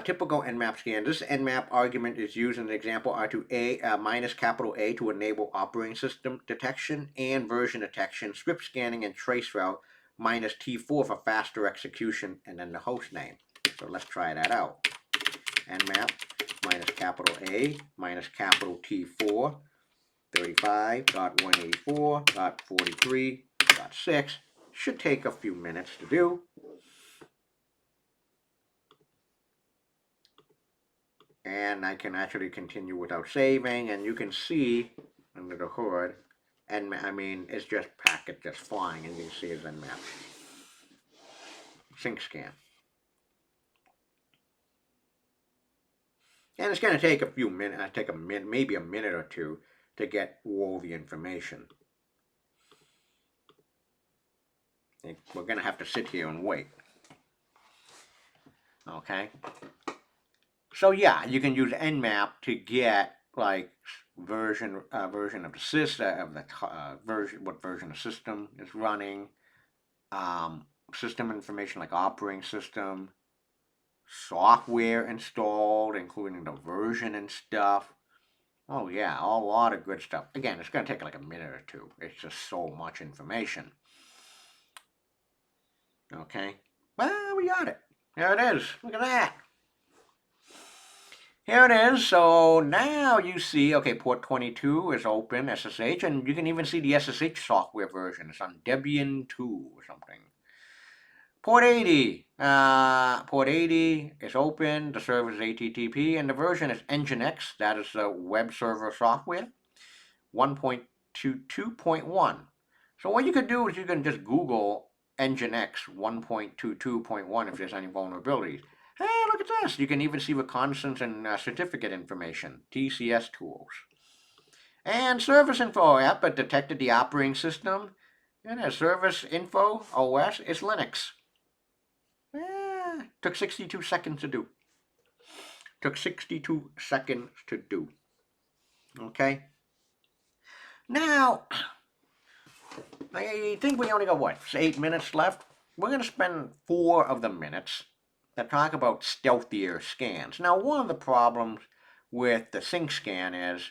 Typical Nmap scan. This Nmap argument is used in the example R2A minus capital A to enable operating system detection and version detection, script scanning, and traceroute minus T4 for faster execution, and then the host name. So let's try that out. Nmap minus capital A minus capital T4, 35.184.43.6. Should take a few minutes to do. And I can actually continue without saving, and you can see under the hood, and I mean it's just packet just flying, and you can see it's Nmap sync scan. And it's going to take a few minutes, maybe a minute or two to get all the information. We're going to have to sit here and wait. Okay. So yeah, you can use Nmap to get like version of the system of the what version of system is running, system information like operating system, software installed, including the version and stuff. Oh yeah, a lot of good stuff. Again, it's going to take like a minute or two. It's just so much information. Okay, well, we got it. There it is. Look at that. Here it is. So now you see, okay, port 22 is open, SSH, and you can even see the SSH software version. It's on Debian 2 or something. Port 80. Port 80 is open. The server is HTTP, and the version is Nginx. That is the web server software. 1.22.1. So what you could do is you can just Google Nginx 1.22.1 if there's any vulnerabilities. Hey, look at this. You can even see reconnaissance and certificate information, TCS tools. And service info app, it detected the operating system. And a service info OS is Linux. Took 62 seconds to do. Took 62 seconds to do. Okay. Now, I think we only got what, 8 minutes left? We're going to spend 4 of the minutes to talk about stealthier scans. Now, one of the problems with the sync scan is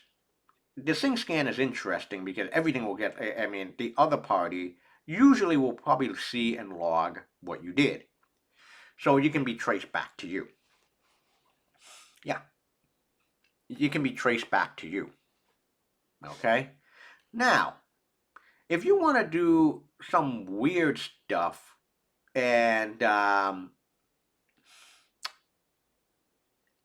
the sync scan is interesting because everything will get, I mean, the other party usually will probably see and log what you did. So you can be traced back to you. Yeah. You can be traced back to you. Okay? Now, if you want to do some weird stuff and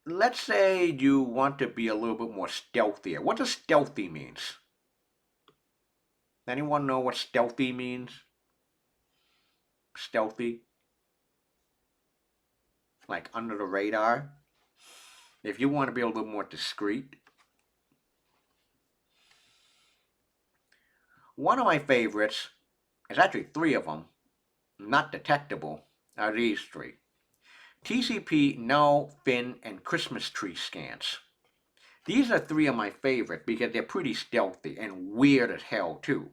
let's say you want to be a little bit more stealthier. What does stealthy means? Anyone know what stealthy means? Stealthy? Like under the radar? If you want to be a little bit more discreet. One of my favorites, there's actually 3 of them, not detectable, are these 3. TCP, null, fin, and Christmas tree scans. These are 3 of my favorite because they're pretty stealthy and weird as hell too.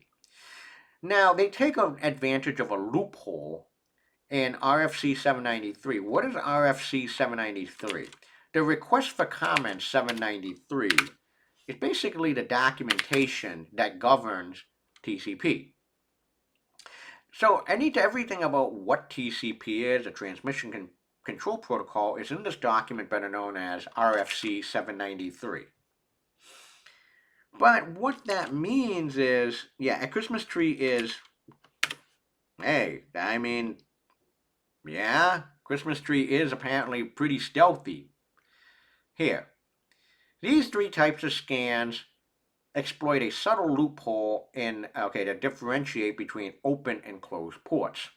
Now, they take advantage of a loophole in RFC 793. What is RFC 793? The request for comments 793 is basically the documentation that governs TCP. So everything about what TCP is, a transmission control protocol, is in this document better known as RFC 793. But what that means is, yeah, a Christmas tree is, hey, I mean, yeah, Christmas tree is apparently pretty stealthy. Here, These three types of scans exploit a subtle loophole to differentiate between open and closed ports.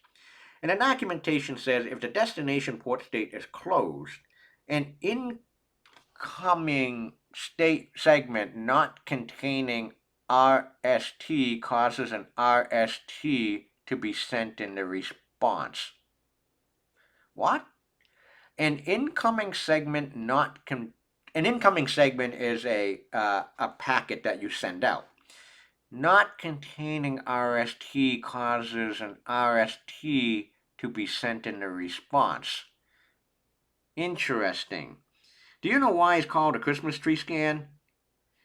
And the documentation says if the destination port state is closed, an incoming state segment not containing RST causes an RST to be sent in the response. What? An incoming segment not an incoming segment is a packet that you send out. Not containing RST causes an RST to be sent in the response. Interesting. Do you know why it's called a Christmas tree scan?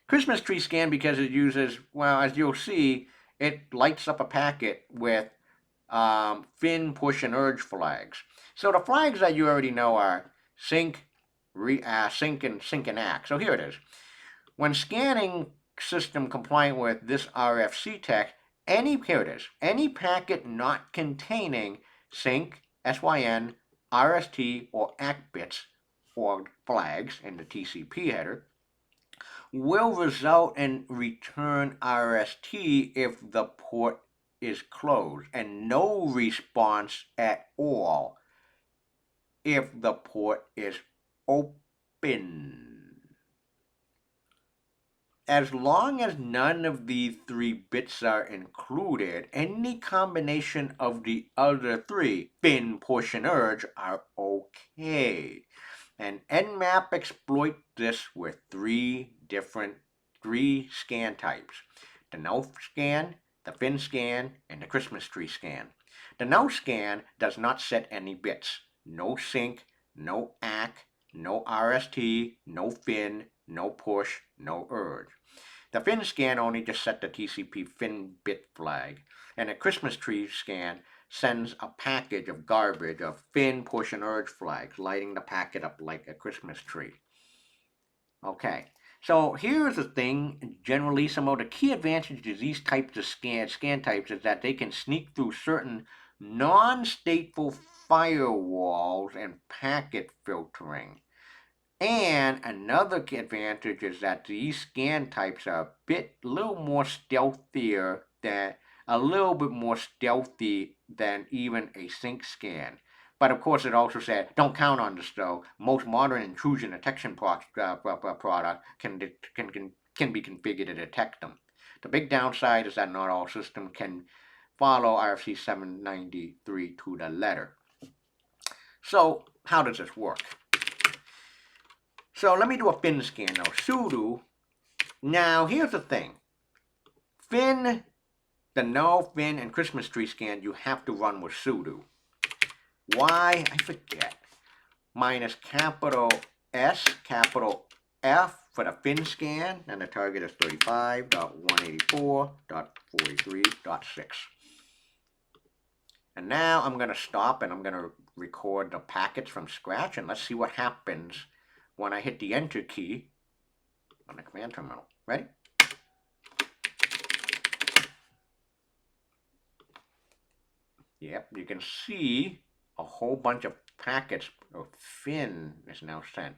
Christmas tree scan because it uses, well, as you'll see, it lights up a packet with fin, push, and urge flags. So the flags that you already know are sync, sync, and act. So here it is. When scanning system compliant with this RFC text, any packet not containing sync, SYN, RST, or ACK bits or flags in the TCP header will result in return RST if the port is closed, and no response at all if the port is open. As long as none of these three bits are included, any combination of the other three, fin, push, and urge, are okay. And Nmap exploits this with three scan types: the no scan, the fin scan, and the Christmas tree scan. The no scan does not set any bits. No sync, no ACK, no RST, no fin, no push, no urge. The fin scan only just set the TCP fin bit flag, and the Christmas tree scan sends a package of garbage of fin, push, and urge flags, lighting the packet up like a Christmas tree. Okay, so here's the thing. Generally, some of the key advantages of these types of scan types is that they can sneak through certain non-stateful firewalls and packet filtering. And another advantage is that these scan types are a little bit more stealthy than even a sync scan. But of course, it also said, don't count on this though. Most modern intrusion detection product can be configured to detect them. The big downside is that not all systems can follow RFC 793 to the letter. So, how does this work? So let me do a fin scan now. Sudo. Now here's the thing. Fin, the no, fin, and Christmas tree scan you have to run with sudo. Why? I forget. Minus capital S, capital F for the fin scan, and the target is 35.184.43.6. And now I'm going to stop and I'm going to record the packets from scratch, and let's see what happens when I hit the enter key on the command terminal. Ready? Yep, you can see a whole bunch of packets of fin is now sent.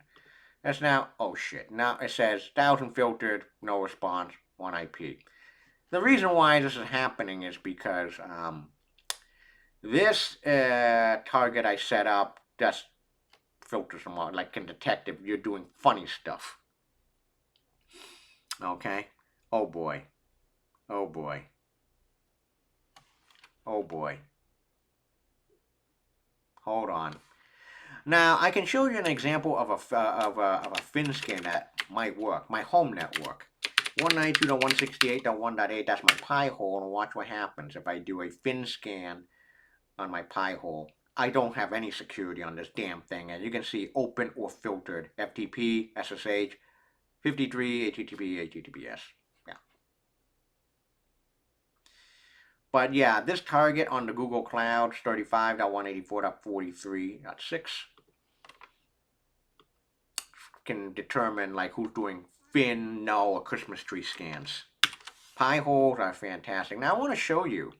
That's now, oh shit, now it says 1,000 filtered, no response, 1 IP. The reason why this is happening is because this target I set up just filters them out, like can detect if you're doing funny stuff. Okay? Oh boy. Oh boy. Oh boy. Hold on. Now I can show you an example of a fin scan that might work. My home network. 192.168.1.8, that's my pi hole, and watch what happens if I do a fin scan on my pi hole. I don't have any security on this damn thing, and you can see open or filtered, FTP, SSH, 53, HTTP, HTTPS. Yeah. But yeah, this target on the Google Cloud, 35.184.43.6, can determine like who's doing fin, no, or Christmas tree scans. Pi holes are fantastic. Now I want to show you,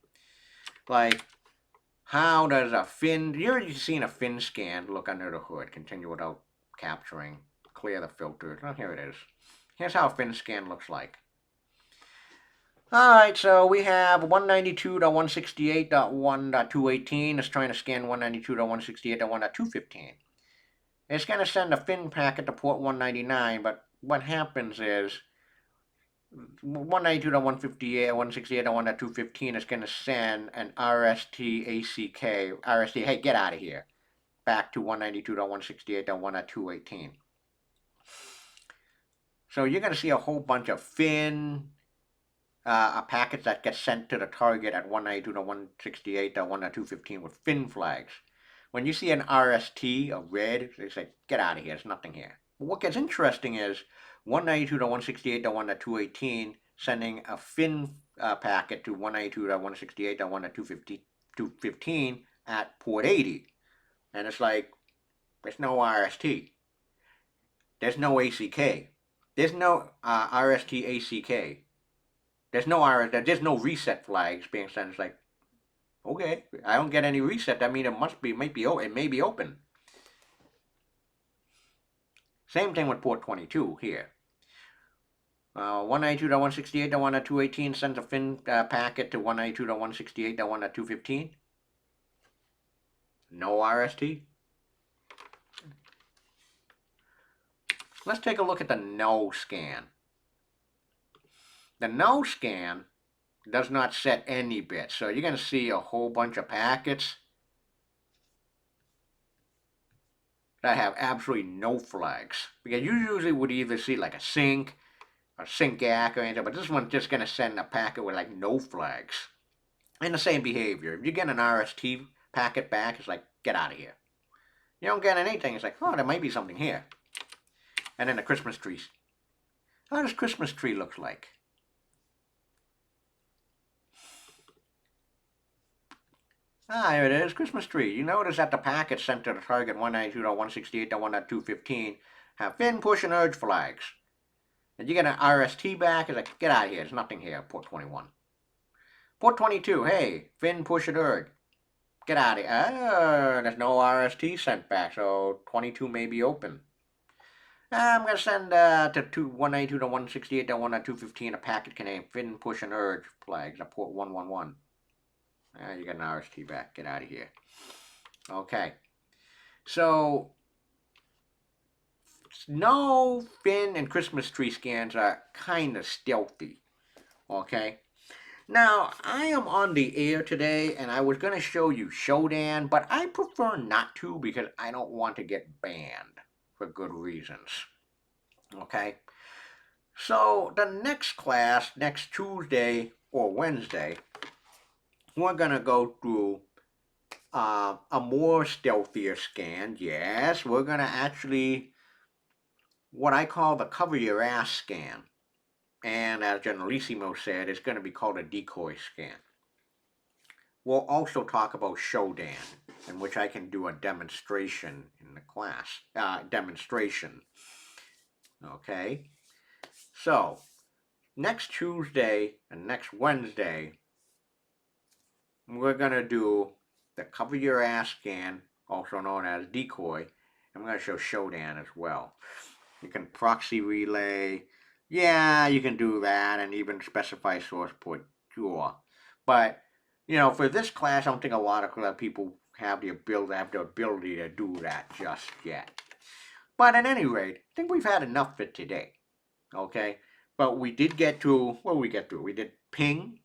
like, how does a fin, you've seen a fin scan, look under the hood, continue without capturing, clear the filters. Oh, here it is. Here's how a fin scan looks like. Alright, so we have 192.168.1.218. It's trying to scan 192.168.1.215. It's going to send a fin packet to port 199, but what happens is 192.168.1.215 is going to send an RST RST, hey, get out of here, back to 192.168.1.218. So you're going to see a whole bunch of fin packets that get sent to the target at 192.168.1.215 with fin flags. When you see an RST, a red, they say, get out of here, there's nothing here. But what gets interesting is 192.168.1.218 sending a fin packet to 192.168.1.215 at port 80. And it's like, there's no RST. There's no ACK. There's no RST ACK. There's no reset flags being sent. It's like, okay, I don't get any reset. That means it may be open. Same thing with port 22 here. 192.168.1.218 sends a fin packet to 192.168.1.215. No RST. Let's take a look at the no scan. The no scan does not set any bits. So you're going to see a whole bunch of packets that have absolutely no flags. Because you usually would either see like a sync or sync-ACK or anything, but this one's just going to send a packet with like no flags. And the same behavior. If you get an RST packet back, it's like, get out of here. You don't get anything, it's like, oh, there might be something here. And then the Christmas trees. How does Christmas tree look like? Ah, here it is, Christmas tree. You notice that the packets sent to the target 192.168.1.215 have fin, push, and urge flags. And you get an RST back, it's like, get out of here, there's nothing here, port 21. Port 22, hey, fin, push, and urge. Get out of here. There's no RST sent back, so 22 may be open. I'm going to send to 192.168.1.215 a packet containing fin, push, and urge flags at port 111. You got an RST back. Get out of here. Okay. So, no, fin, and Christmas tree scans are kind of stealthy. Okay. Now, I am on the air today, and I was going to show you Shodan, but I prefer not to because I don't want to get banned for good reasons. Okay. So, the next class, next Tuesday or Wednesday, we're going to go through a more stealthier scan. Yes, we're going to actually, what I call the cover your ass scan. And as Generalissimo said, it's going to be called a decoy scan. We'll also talk about Shodan, in which I can do a demonstration in the class. Okay? So, next Tuesday and next Wednesday, we're going to do the cover your ass scan, also known as decoy. I'm going to show Shodan as well. You can proxy relay. Yeah, you can do that and even specify source port. Sure. But, for this class, I don't think a lot of people have the ability to do that just yet. But at any rate, I think we've had enough for today. Okay? But we did get to, what did we get through? We did ping.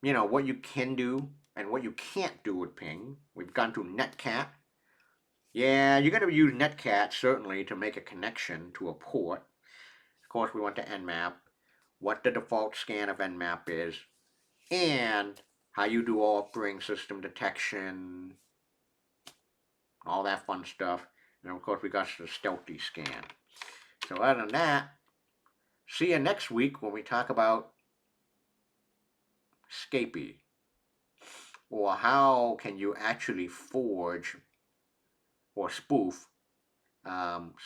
What you can do and what you can't do with ping. We've gone to Netcat. Yeah, you're going to use Netcat, certainly, to make a connection to a port. Of course, we went to Nmap, what the default scan of Nmap is, and how you do offering system detection, all that fun stuff. And, of course, we got the stealthy scan. So other than that, see you next week when we talk about Scapy, or how can you actually forge or spoof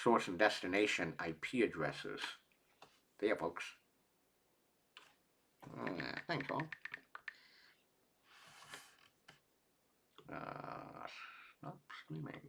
source and destination IP addresses. There, folks. Thanks, all. Stop streaming.